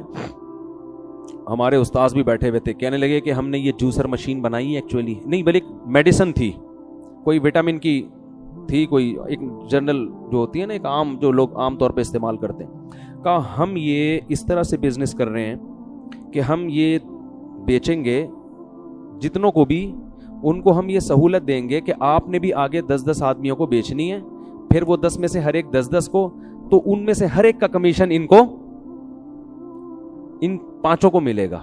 ہمارے استاذ بھی بیٹھے ہوئے تھے، کہنے لگے کہ ہم نے یہ جوسر مشین بنائی ہے، ایکچولی نہیں بلکہ میڈیسن تھی، کوئی وٹامن کی تھی، کوئی ایک جنرل جو ہوتی ہے نا، ایک عام جو لوگ عام طور پہ استعمال کرتے ہیں. کہا ہم یہ اس طرح سے بزنس کر رہے ہیں کہ ہم یہ بیچیں گے جتنوں کو بھی، ان کو ہم یہ سہولت دیں گے کہ آپ نے بھی آگے 10 آدمیوں کو بیچنی ہے، پھر وہ 10 میں سے ہر ایک 10 کو، تو ان میں سے ہر ایک کا کمیشن ان 5 کو ملے گا.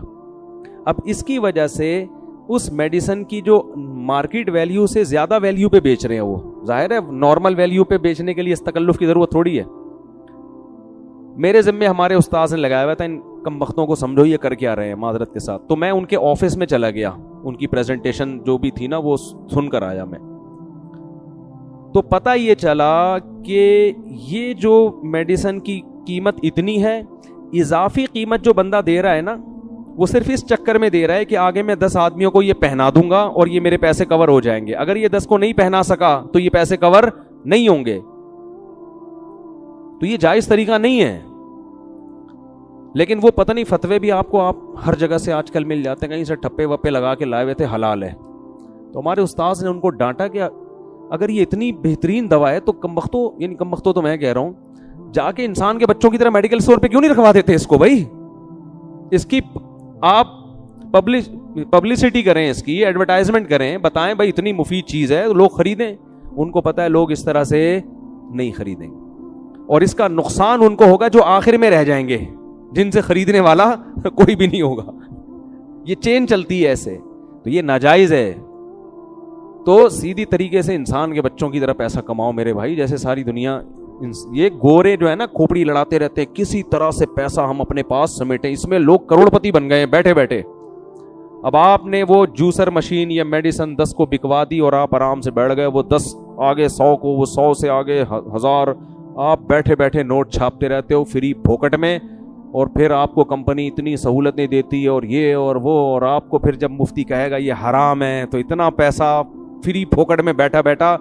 اب اس کی وجہ سے اس میڈیسن کی جو مارکیٹ ویلیو سے زیادہ ویلیو پہ بیچ رہے ہیں، وہ ظاہر ہے نارمل ویلیو پہ بیچنے کے لیے اس تکلف کی ضرورت تھوڑی ہے. میرے ذمے ہمارے استاذ نے لگایا ہوا تھا، ان کم بختوں کو سمجھو یہ کر کے آ رہے ہیں معذرت کے ساتھ. تو میں ان کے آفس میں چلا گیا، ان کی پریزنٹیشن جو بھی تھی نا وہ سن کر آیا میں. تو پتہ یہ چلا کہ یہ جو میڈیسن کی قیمت اتنی ہے، اضافی قیمت جو بندہ دے رہا ہے نا، وہ صرف اس چکر میں دے رہا ہے کہ آگے میں 10 آدمیوں کو یہ پہنا دوں گا اور یہ میرے پیسے کور ہو جائیں گے. اگر یہ 10 کو نہیں پہنا سکا تو یہ پیسے کور نہیں ہوں گے. تو یہ جائز طریقہ نہیں ہے. لیکن وہ پتہ نہیں فتوے بھی آپ ہر جگہ سے آج کل مل جاتے ہیں، کہیں سے ٹھپے وپے لگا کے لائے ہوئے تھے حلال ہے. تو ہمارے استاذ نے ان کو ڈانٹا کہ اگر یہ اتنی بہترین دوا ہے تو کمبختوں تو میں کہہ رہا ہوں، جا کے انسان کے بچوں کی طرح میڈیکل اسٹور پہ کیوں نہیں رکھوا دیتے اس کو بھائی؟ اس کی آپ پبلسٹی کریں، اس کی ایڈورٹائزمنٹ کریں، بتائیں بھائی اتنی مفید چیز ہے، لوگ خریدیں. ان کو پتہ ہے لوگ اس طرح سے نہیں خریدیں گے، اور اس کا نقصان ان کو ہوگا جو آخر میں رہ جائیں گے، جن سے خریدنے والا کوئی بھی نہیں ہوگا. یہ چین چلتی ہے ایسے. تو یہ ناجائز ہے. تو سیدھی طریقے سے انسان کے بچوں کی طرح پیسہ کماؤ میرے بھائی. جیسے ساری دنیا یہ گورے جو ہے نا کھوپڑی لڑاتے رہتے ہیں، کسی طرح سے پیسہ ہم اپنے پاس سمیٹیں، اس میں لوگ کروڑ پتی بن گئے ہیں بیٹھے بیٹھے. اب آپ نے وہ جوسر مشین یا میڈیسن 10 کو بکوا دی اور آپ آرام سے بیٹھ گئے، وہ 10 آگے 100 کو, وہ 100 سے آگے 1000, آپ بیٹھے بیٹھے نوٹ چھاپتے رہتے ہو فری پھوکٹ میں, اور پھر آپ کو کمپنی اتنی سہولتیں دیتی ہے اور یہ اور وہ, اور آپ کو پھر جب مفتی کہے گا یہ حرام ہے تو اتنا پیسہ فری پھوکٹ میں بیٹھا بیٹھا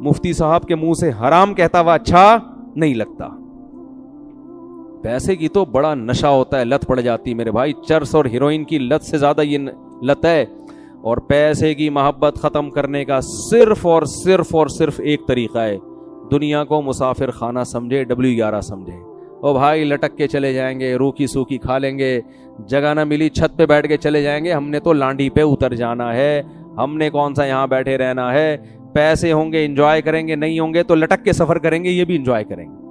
مفتی صاحب کے منہ سے حرام کہتا ہوا اچھا نہیں لگتا. پیسے کی تو بڑا نشہ ہوتا ہے, لت پڑ جاتی میرے بھائی. چرس اور ہیروئن کی لت سے زیادہ یہ لت ہے. اور پیسے کی محبت ختم کرنے کا صرف اور صرف ایک طریقہ ہے, دنیا کو مسافر خانہ سمجھے, W11 سمجھے. او بھائی لٹک کے چلے جائیں گے, روکی سوکی کھا لیں گے, جگہ نہ ملی چھت پہ بیٹھ کے چلے جائیں گے, ہم نے تو لانڈی پہ اتر جانا ہے, ہم نے کون سا یہاں بیٹھے رہنا ہے. پیسے ہوں گے انجوائے کریں گے, نہیں ہوں گے تو لٹک کے سفر کریں گے, یہ بھی انجوائے کریں گے.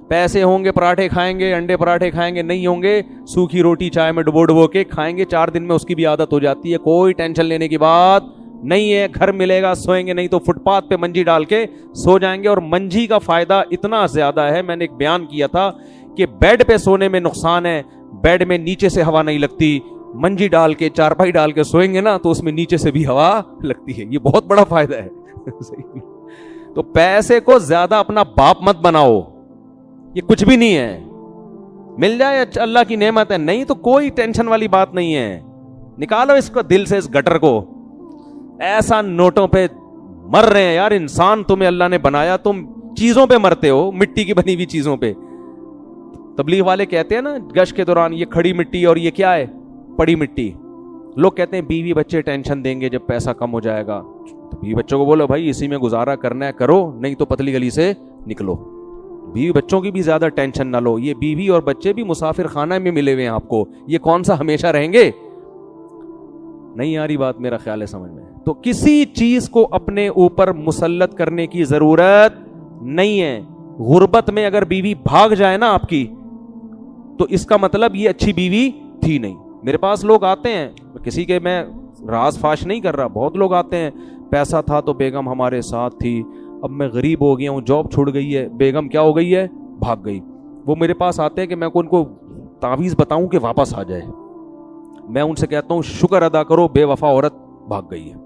پیسے ہوں گے پراٹھے کھائیں گے, انڈے پراٹھے کھائیں گے, نہیں ہوں گے سوکھی روٹی چائے میں ڈبو کے کھائیں گے. 4 دن میں اس کی بھی عادت ہو جاتی ہے, کوئی ٹینشن لینے کی بات نہیں ہے. گھر ملے گا سوئیں گے, نہیں تو فٹ پاتھ پہ منجی ڈال کے سو جائیں گے. اور منجی کا فائدہ اتنا زیادہ ہے, میں نے ایک بیان کیا تھا کہ بیڈ پہ سونے میں نقصان ہے, بیڈ میں نیچے سے ہوا نہیں لگتی. منجی ڈال کے چارپائی ڈال کے سوئیں گے نا تو اس میں نیچے سے بھی ہوا لگتی ہے, یہ بہت بڑا فائدہ ہے. تو پیسے کو زیادہ اپنا باپ مت بناؤ, یہ کچھ بھی نہیں ہے. مل جائے اللہ کی نعمت ہے, نہیں تو کوئی ٹینشن والی بات نہیں ہے. نکالو اس کو دل سے, اس گٹر کو. ایسا نوٹوں پہ مر رہے ہیں یار. انسان تمہیں اللہ نے بنایا, تم چیزوں پہ مرتے ہو, مٹی کی بنی ہوئی چیزوں پہ. تبلیغ والے کہتے ہیں نا گشت کے دوران, یہ کھڑی مٹی اور یہ کیا ہے, پڑی مٹی. لوگ کہتے ہیں بیوی بچے ٹینشن دیں گے جب پیسہ کم ہو جائے گا. تو بیوی بچوں کو بولو بھائی اسی میں گزارا کرنا ہے کرو, نہیں تو پتلی گلی سے نکلو. بیوی بچوں کی بھی زیادہ ٹینشن نہ لو, یہ بیوی اور بچے بھی مسافر خانہ میں ملے ہوئے ہیں آپ کو, یہ کون سا ہمیشہ رہیں گے. نہیں آ رہی بات میرا خیال ہے سمجھ میں. تو کسی چیز کو اپنے اوپر مسلط کرنے کی ضرورت نہیں ہے. غربت میں اگر بیوی بھاگ جائے نا آپ کی, تو اس کا مطلب یہ اچھی بیوی تھی نہیں. میرے پاس لوگ آتے ہیں, کسی کے میں راز فاش نہیں کر رہا, بہت لوگ آتے ہیں, پیسہ تھا تو بیگم ہمارے ساتھ تھی, اب میں غریب ہو گیا ہوں, جاب چھوڑ گئی ہے, بیگم کیا ہو گئی ہے, بھاگ گئی. وہ میرے پاس آتے ہیں کہ میں ان کو تعویذ بتاؤں کہ واپس آ جائے. میں ان سے کہتا ہوں شکر ادا کرو, بے وفا عورت بھاگ گئی ہے.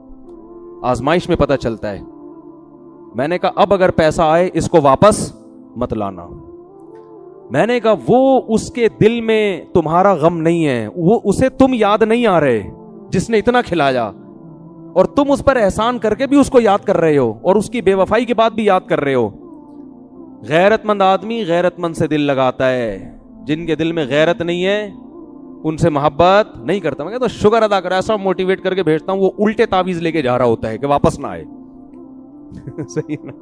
آزمائش میں پتہ چلتا ہے. میں نے کہا اب اگر پیسہ آئے اس کو واپس مت لانا. میں نے کہا وہ اس کے دل میں تمہارا غم نہیں ہے, وہ اسے تم یاد نہیں آ رہے جس نے اتنا کھلایا, اور تم اس پر احسان کر کے بھی اس کو یاد کر رہے ہو, اور اس کی بے وفائی کے بعد بھی یاد کر رہے ہو. غیرت مند آدمی غیرت مند سے دل لگاتا ہے, جن کے دل میں غیرت نہیں ہے ان سے محبت نہیں کرتا. میں کہتا ہوں شکر ادا کر, ایسا موٹیویٹ کر کے بھیجتا ہوں, وہ الٹے تعویذ لے کے جا رہا ہوتا ہے کہ واپس نہ آئے. صحیح نا,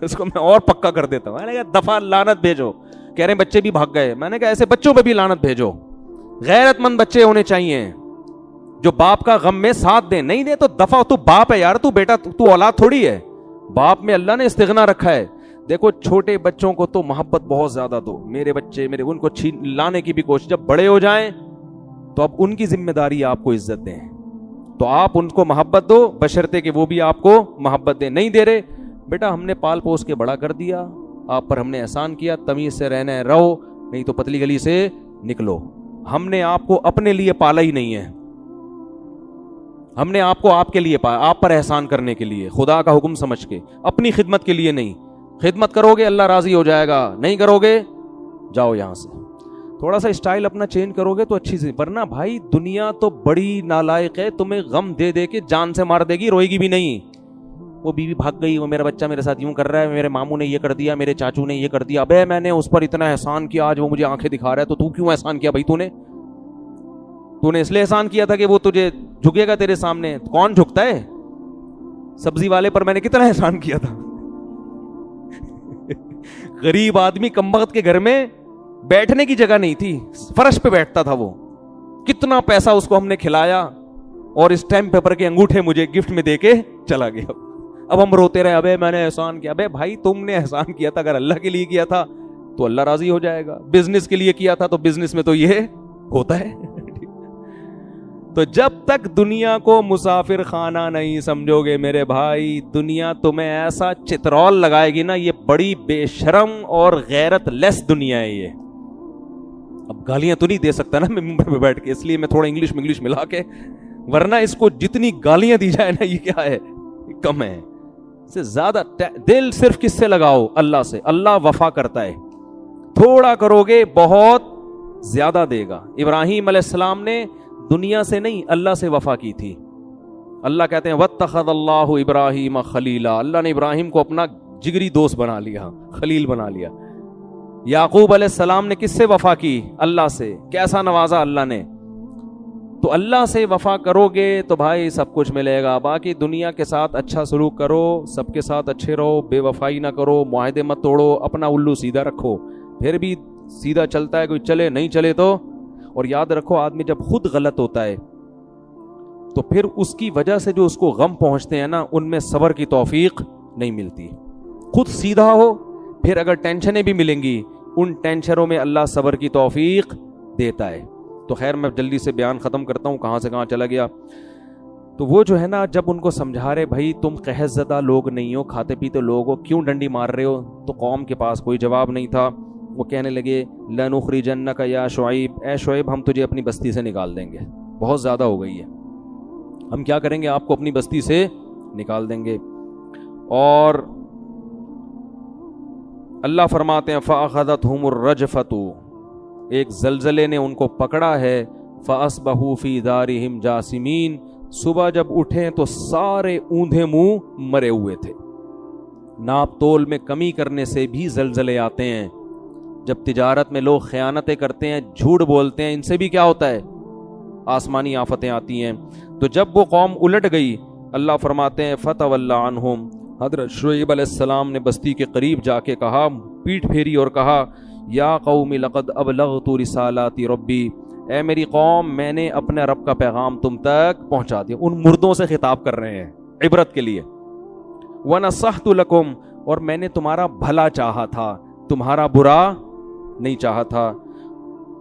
اس کو میں اور پکا کر دیتا ہوں. میں نے کہا دفعہ لعنت بھیجو. کہہ رہے ہیں بچے بھی بھاگ گئے. میں نے کہا ایسے بچوں پہ بھی لعنت بھیجو. غیرت مند بچے ہونے چاہیے جو باپ کا غم میں ساتھ دیں. نہیں دے تو دفعہ, تو باپ ہے یار, تو بیٹا, تو اولاد تھوڑی ہے. باپ میں اللہ نے استغنا رکھا ہے. دیکھو چھوٹے بچوں کو تو محبت بہت زیادہ دو. میرے بچے میرے, ان کو لانے کی بھی کوشش. جب بڑے ہو جائیں تو اب ان کی ذمہ داری آپ کو عزت دیں, تو آپ ان کو محبت دو بشرطے کہ وہ بھی آپ کو محبت دیں. نہیں دے رہے, بیٹا ہم نے پال پوس کے بڑا کر دیا, آپ پر ہم نے احسان کیا, تمیز سے رہنا ہے رہو, نہیں تو پتلی گلی سے نکلو. ہم نے آپ کو اپنے لیے پالا ہی نہیں ہے, ہم نے آپ کو آپ کے لیے پایا, آپ پر احسان کرنے کے لیے, خدا کا حکم سمجھ کے, اپنی خدمت کے لیے نہیں. خدمت کرو گے اللہ راضی ہو جائے گا, نہیں کرو گے جاؤ یہاں سے. تھوڑا سا اسٹائل اپنا چینج کرو گے تو اچھی سی, ورنہ بھائی دنیا تو بڑی نالائق ہے, تمہیں غم دے دے کے جان سے مار دے گی, روئے گی بھی نہیں. وہ بیوی بھاگ گئی, وہ میرا بچہ میرے ساتھ یوں کر رہا ہے, میرے ماموں نے یہ کر دیا, میرے چاچو نے یہ کر دیا, ابے میں نے اس پر اتنا احسان کیا, آج وہ مجھے آنکھیں دکھا رہا ہے, تو کیوں احسان کیا بھائی؟ تو نے اس لیے احسان کیا تھا کہ وہ تجھے جھکے گا تیرے سامنے. کون جھکتا ہے؟ سبزی والے پر میں نے کتنا احسان کیا تھا. غریب آدمی کمبخت کے گھر میں بیٹھنے کی جگہ نہیں تھی, فرش پہ بیٹھتا تھا وہ. کتنا پیسہ اس کو ہم نے کھلایا, اور اسٹیمپ پیپر کے انگوٹھے مجھے گفٹ میں دے کے چلا گیا. اب ہم روتے رہے, ابے میں نے احسان کیا. ابے بھائی تم نے احسان کیا تھا, اگر اللہ کے لیے کیا تھا تو اللہ راضی ہو جائے گا. بزنس کے لیے کیا تھا تو بزنس میں تو یہ ہوتا ہے. تو جب تک دنیا کو مسافر خانہ نہیں سمجھو گے میرے بھائی, دنیا تمہیں ایسا چترول لگائے گی نا, یہ بڑی بے شرم اور غیرت لیس دنیا ہے یہ. اب گالیاں تو نہیں دے سکتا نا میں ممبر پہ بیٹھ کے, اس لیے میں تھوڑا انگلش ملا کے, ورنہ اس کو جتنی گالیاں دی جائے نا یہ کیا ہے, کم ہے. سے زیادہ دل صرف کس سے لگاؤ؟ اللہ سے. اللہ وفا کرتا ہے. تھوڑا کرو گے بہت زیادہ دے گا. ابراہیم علیہ السلام نے دنیا سے نہیں اللہ سے وفا کی تھی. اللہ کہتے ہیں واتخذ اللہ ابراہیم خلیلا. اللہ نے ابراہیم کو اپنا جگری دوست بنا لیا, خلیل بنا لیا. یعقوب علیہ السلام نے کس سے وفا کی؟ اللہ سے. کیسا نوازا اللہ نے. تو اللہ سے وفا کرو گے تو بھائی سب کچھ ملے گا. باقی دنیا کے ساتھ اچھا سلوک کرو, سب کے ساتھ اچھے رہو, بے وفائی نہ کرو, معاہدے مت توڑو, اپنا الو سیدھا رکھو. پھر بھی سیدھا چلتا ہے, کوئی چلے نہیں چلے تو. اور یاد رکھو آدمی جب خود غلط ہوتا ہے تو پھر اس کی وجہ سے جو اس کو غم پہنچتے ہیں نا, ان میں صبر کی توفیق نہیں ملتی. خود سیدھا ہو, پھر اگر ٹینشنیں بھی ملیں گی, ان ٹینشنوں میں اللہ صبر کی توفیق دیتا ہے. تو خیر میں جلدی سے بیان ختم کرتا ہوں, کہاں سے کہاں چلا گیا. تو وہ جو ہے نا, جب ان کو سمجھا رہے بھائی تم قحط زدہ لوگ نہیں ہو, کھاتے پیتے لوگ ہو, کیوں ڈنڈی مار رہے ہو, تو قوم کے پاس کوئی جواب نہیں تھا. وہ کہنے لگے لنخرجنک یا شعیب, اے شعیب ہم تجھے اپنی بستی سے نکال دیں گے, بہت زیادہ ہو گئی ہے, ہم کیا کریں گے, آپ کو اپنی بستی سے نکال دیں گے. اور اللہ فرماتے ہیں فاخذتہم الرجفۃ, ایک زلزلے نے ان کو پکڑا ہے. فاصبحوا فی دارہم جاثمین, صبح جب اٹھے تو سارے اوندھے منہ مرے ہوئے تھے. ناپ تول میں کمی کرنے سے بھی زلزلے آتے ہیں. جب تجارت میں لوگ خیانتیں کرتے ہیں, جھوٹ بولتے ہیں, ان سے بھی کیا ہوتا ہے, آسمانی آفتیں آتی ہیں. تو جب وہ قوم الٹ گئی, اللہ فرماتے ہیں فتولی عنہم, حضرت شعیب علیہ السلام نے بستی کے قریب جا کے کہا, پیٹ پھیری اور کہا یا قوم لقد ابلغت رسالات ربی, اے میری قوم میں نے اپنے رب کا پیغام تم تک پہنچا دیا. ان مردوں سے خطاب کر رہے ہیں عبرت کے لیے. ونصحت لکم, اور میں نے تمہارا بھلا چاہا تھا, تمہارا برا نہیں چاہا تھا.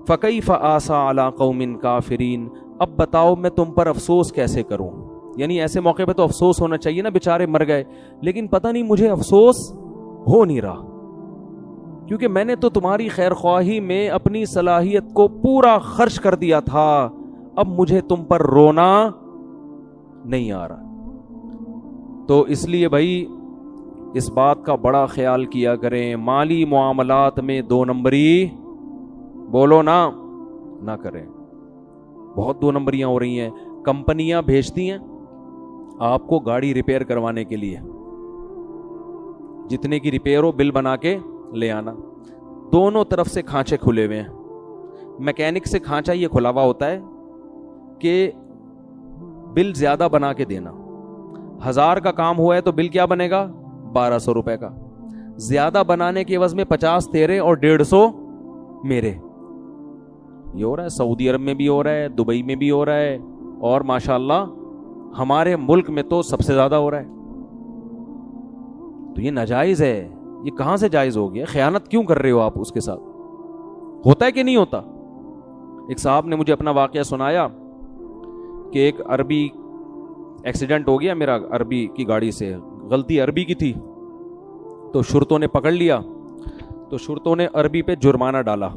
فکیف آسیٰ علی قوم کافرین, اب بتاؤ میں تم پر افسوس کیسے کروں. یعنی ایسے موقع پہ تو افسوس ہونا چاہیے نا, بیچارے مر گئے, لیکن پتہ نہیں مجھے افسوس ہو نہیں رہا, کیونکہ میں نے تو تمہاری خیر خواہی میں اپنی صلاحیت کو پورا خرچ کر دیا تھا, اب مجھے تم پر رونا نہیں آ رہا. تو اس لیے بھائی اس بات کا بڑا خیال کیا کریں, مالی معاملات میں دو نمبری بولو نہ کریں. بہت دو نمبریاں ہو رہی ہیں. کمپنیاں بھیجتی ہیں آپ کو گاڑی ریپیئر کروانے کے لیے, جتنے کی ریپیئر ہو بل بنا کے لے آنا. دونوں طرف سے کھانچے کھلے ہوئے ہیں. میکینک سے کھانچا یہ کھلا ہوا ہوتا ہے کہ بل زیادہ بنا کے دینا. 1000 کا کام ہوا ہے تو بل کیا بنے گا, 1200 روپے کا. زیادہ بنانے کے عوض میں 50 تیرے اور 150 میرے. یہ ہو رہا ہے سعودی عرب میں بھی ہو رہا ہے, دبئی میں بھی ہو رہا ہے, اور ماشاءاللہ ہمارے ملک میں تو سب سے زیادہ ہو رہا ہے. تو یہ ناجائز ہے. یہ کہاں سے جائز ہو گیا؟ خیانت کیوں کر رہے ہو آپ اس کے ساتھ؟ ہوتا ہے کہ نہیں ہوتا؟ ایک صاحب نے مجھے اپنا واقعہ سنایا کہ ایک عربی ایکسیڈنٹ ہو گیا میرا عربی کی گاڑی سے, غلطی عربی کی تھی, تو شرطوں نے پکڑ لیا, تو شرطوں نے عربی پہ جرمانہ ڈالا.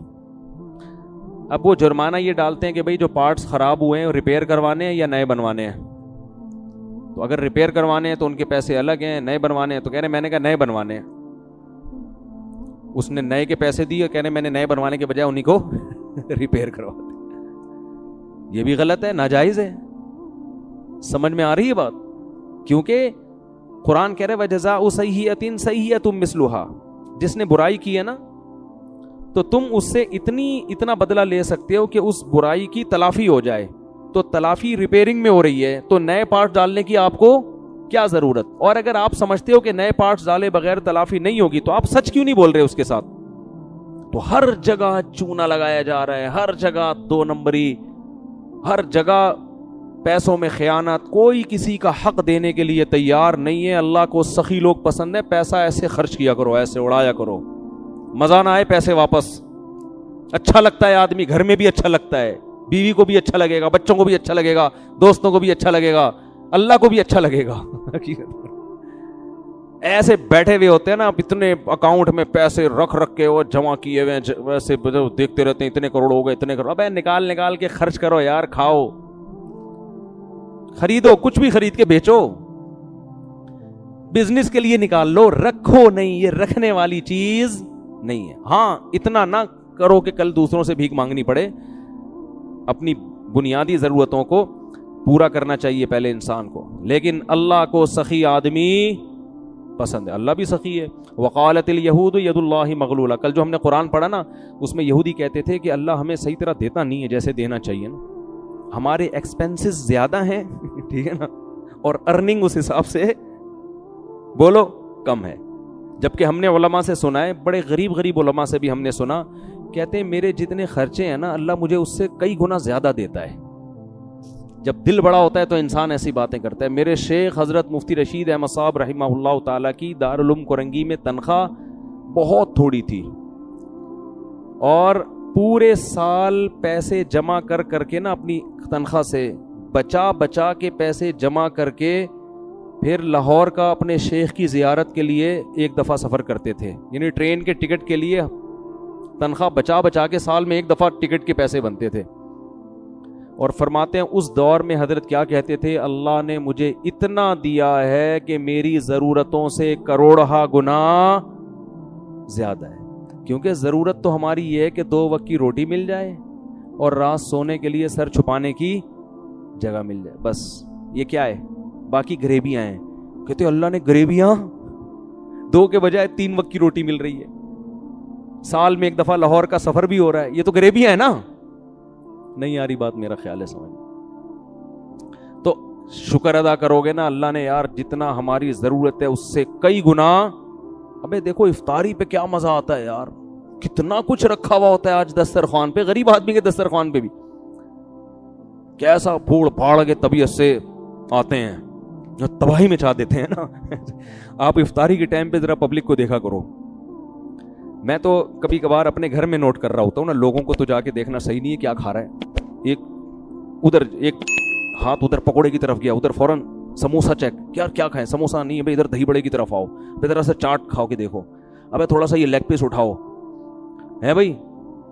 اب وہ جرمانہ یہ ڈالتے ہیں کہ بھئی جو پارٹس خراب ہوئے ہیں ریپیئر کروانے ہیں یا نئے بنوانے ہیں. تو اگر ریپیئر کروانے ہیں تو ان کے پیسے الگ ہیں, نئے بنوانے ہیں تو کہہ رہے میں نے کہا نئے بنوانے ہیں. اس نے نئے کے پیسے دیے, کہہ رہے میں نے نئے بنوانے کے بجائے انہیں کو ریپیئر کروا دیا. یہ بھی غلط ہے, ناجائز ہے. سمجھ میں آ رہی ہے بات؟ کیونکہ قرآن کہہ رہے وجزاء سیئۃ سیئۃ مثلھا, جس نے برائی کی ہے نا تو تم اس سے اتنا بدلہ لے سکتے ہو کہ اس برائی کی تلافی ہو جائے. تو تلافی ریپیئرنگ میں ہو رہی ہے تو نئے پارٹس ڈالنے کی آپ کو کیا ضرورت؟ اور اگر آپ سمجھتے ہو کہ نئے پارٹس ڈالے بغیر تلافی نہیں ہوگی تو آپ سچ کیوں نہیں بول رہے اس کے ساتھ؟ تو ہر جگہ چونا لگایا جا رہا ہے, ہر جگہ دو نمبری, ہر جگہ پیسوں میں خیانت, کوئی کسی کا حق دینے کے لیے تیار نہیں ہے. اللہ کو سخی لوگ پسند ہے, پیسہ ایسے خرچ کیا کرو, ایسے اڑایا کرو, مزہ نہ آئے پیسے واپس. اچھا لگتا ہے آدمی, گھر میں بھی اچھا لگتا ہے, بیوی کو بھی اچھا لگے گا, بچوں کو بھی اچھا لگے گا, دوستوں کو بھی اچھا لگے گا, اللہ کو بھی اچھا لگے گا. ایسے بیٹھے ہوئے ہوتے ہیں نا, اتنے اکاؤنٹ میں پیسے رکھ کے وہ جمع کیے ہوئے, ویسے دیکھتے رہتے ہیں اتنے کروڑ ہو گئے, اتنے کروڑ. ابے نکال کے خرچ کرو یار, کھاؤ, خریدو, کچھ بھی خرید کے بیچو. بزنس کے لیے نکال لو, رکھو نہیں, یہ رکھنے والی چیز نہیں ہے. ہاں اتنا نہ کرو کہ کل دوسروں سے بھیک مانگنی پڑے, اپنی بنیادی ضرورتوں کو پورا کرنا چاہیے پہلے انسان کو. لیکن اللہ کو سخی آدمی پسند ہے, اللہ بھی سخی ہے. وقالت الیہود ید اللہ مغلولہ, کل جو ہم نے قرآن پڑھا نا اس میں یہودی کہتے تھے کہ اللہ ہمیں صحیح طرح دیتا نہیں ہے جیسے دینا چاہیے نا, ہمارے ایکسپینسز زیادہ ہیں ٹھیک ہے نا, اور ارننگ اس حساب سے بولو کم ہے. جبکہ ہم نے علماء سے سنا ہے, بڑے غریب غریب علماء سے بھی ہم نے سنا, کہتے ہیں میرے جتنے خرچے ہیں نا اللہ مجھے اس سے کئی گنا زیادہ دیتا ہے. جب دل بڑا ہوتا ہے تو انسان ایسی باتیں کرتا ہے. میرے شیخ حضرت مفتی رشید احمد صاحب رحمہ اللہ تعالیٰ کی دارالعلوم کرنگی میں تنخواہ بہت تھوڑی تھی, اور پورے سال پیسے جمع کر کر کے نا اپنی تنخواہ سے بچا بچا کے پیسے جمع کر کے پھر لاہور کا اپنے شیخ کی زیارت کے لیے ایک دفعہ سفر کرتے تھے. یعنی ٹرین کے ٹکٹ کے لیے تنخواہ بچا بچا کے سال میں ایک دفعہ ٹکٹ کے پیسے بنتے تھے. اور فرماتے ہیں اس دور میں حضرت کیا کہتے تھے, اللہ نے مجھے اتنا دیا ہے کہ میری ضرورتوں سے کروڑہ گنا زیادہ ہے. کیونکہ ضرورت تو ہماری یہ ہے کہ 2 وقت کی روٹی مل جائے اور رات سونے کے لیے سر چھپانے کی جگہ مل جائے, بس یہ کیا ہے. باقی گریبیاں ہیں, کہتے اللہ نے گریبیاں 2 کے بجائے 3 وقت کی روٹی مل رہی ہے, سال میں ایک دفعہ لاہور کا سفر بھی ہو رہا ہے, یہ تو گریبیاں ہیں نا. نہیں آ رہی بات, میرا خیال ہے سمجھ. تو شکر ادا کرو گے نا, اللہ نے یار جتنا ہماری ضرورت ہے اس سے کئی گنا. ابے دیکھو افطاری پہ کیا مزہ آتا ہے یار, کتنا کچھ رکھا ہوا ہوتا ہے آج دسترخوان پہ, غریب آدمی کے دسترخوان پہ بھی کیسا پھوڑ پھاڑ کے طبیعت سے آتے ہیں جو تباہی میں چاہ دیتے ہیں نا. آپ افطاری کے ٹائم پہ ذرا پبلک کو دیکھا کرو. میں تو کبھی کبھار اپنے گھر میں نوٹ کر رہا ہوتا ہوں نا, لوگوں کو تو جا کے دیکھنا صحیح نہیں ہے کیا کھا رہا ہے. ایک ہاتھ ادھر پکوڑے کی طرف گیا, ادھر فوراً سموسا چیک, کیا کھائیں, سموسا نہیں ہے بھائی, ادھر دہی بڑے کی طرف آؤ, پھر ذرا سا چاٹ کھاؤ کے دیکھو, ابے تھوڑا سا یہ لیگ پیس اٹھاؤ ہے بھائی.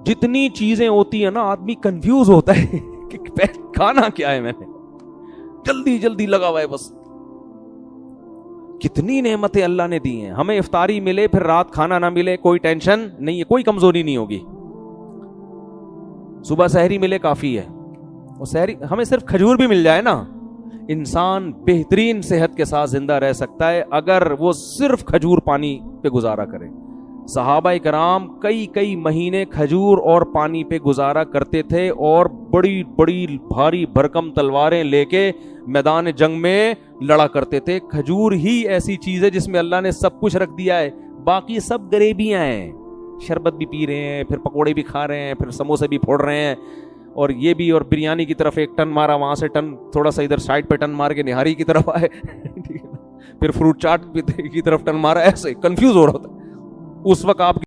جتنی چیزیں ہوتی ہیں نا آدمی کنفیوز ہوتا ہے کہ کھانا کیا ہے, میں نے جلدی جلدی لگا ہوا ہے بس. کتنی نعمتیں اللہ نے دی ہیں ہمیں, افطاری ملے پھر رات کھانا نہ ملے کوئی ٹینشن نہیں ہے, کوئی کمزوری نہیں ہوگی. صبح سحری ملے کافی ہے, اور سحری ہمیں صرف کھجور بھی مل جائے نا, انسان بہترین صحت کے ساتھ زندہ رہ سکتا ہے اگر وہ صرف کھجور پانی پہ گزارا کرے. صحابہ کرام کئی مہینے کھجور اور پانی پہ گزارا کرتے تھے, اور بڑی بڑی بھاری بھرکم تلواریں لے کے میدان جنگ میں لڑا کرتے تھے. کھجور ہی ایسی چیز ہے جس میں اللہ نے سب کچھ رکھ دیا ہے, باقی سب غریبیاں ہیں. شربت بھی پی رہے ہیں, پھر پکوڑے بھی کھا رہے ہیں, پھر سموسے بھی پھوڑ رہے ہیں, اور یہ بھی, اور بریانی کی طرف ایک ٹن مارا, وہاں سے ٹن تھوڑا سا ادھر سائڈ پہ ٹن مار کے نہاری کی طرف آئے پھر فروٹ چاٹ کی طرف ٹن مارا, ایسے کنفیوز ہو رہا ہوتا. اس وقت آپ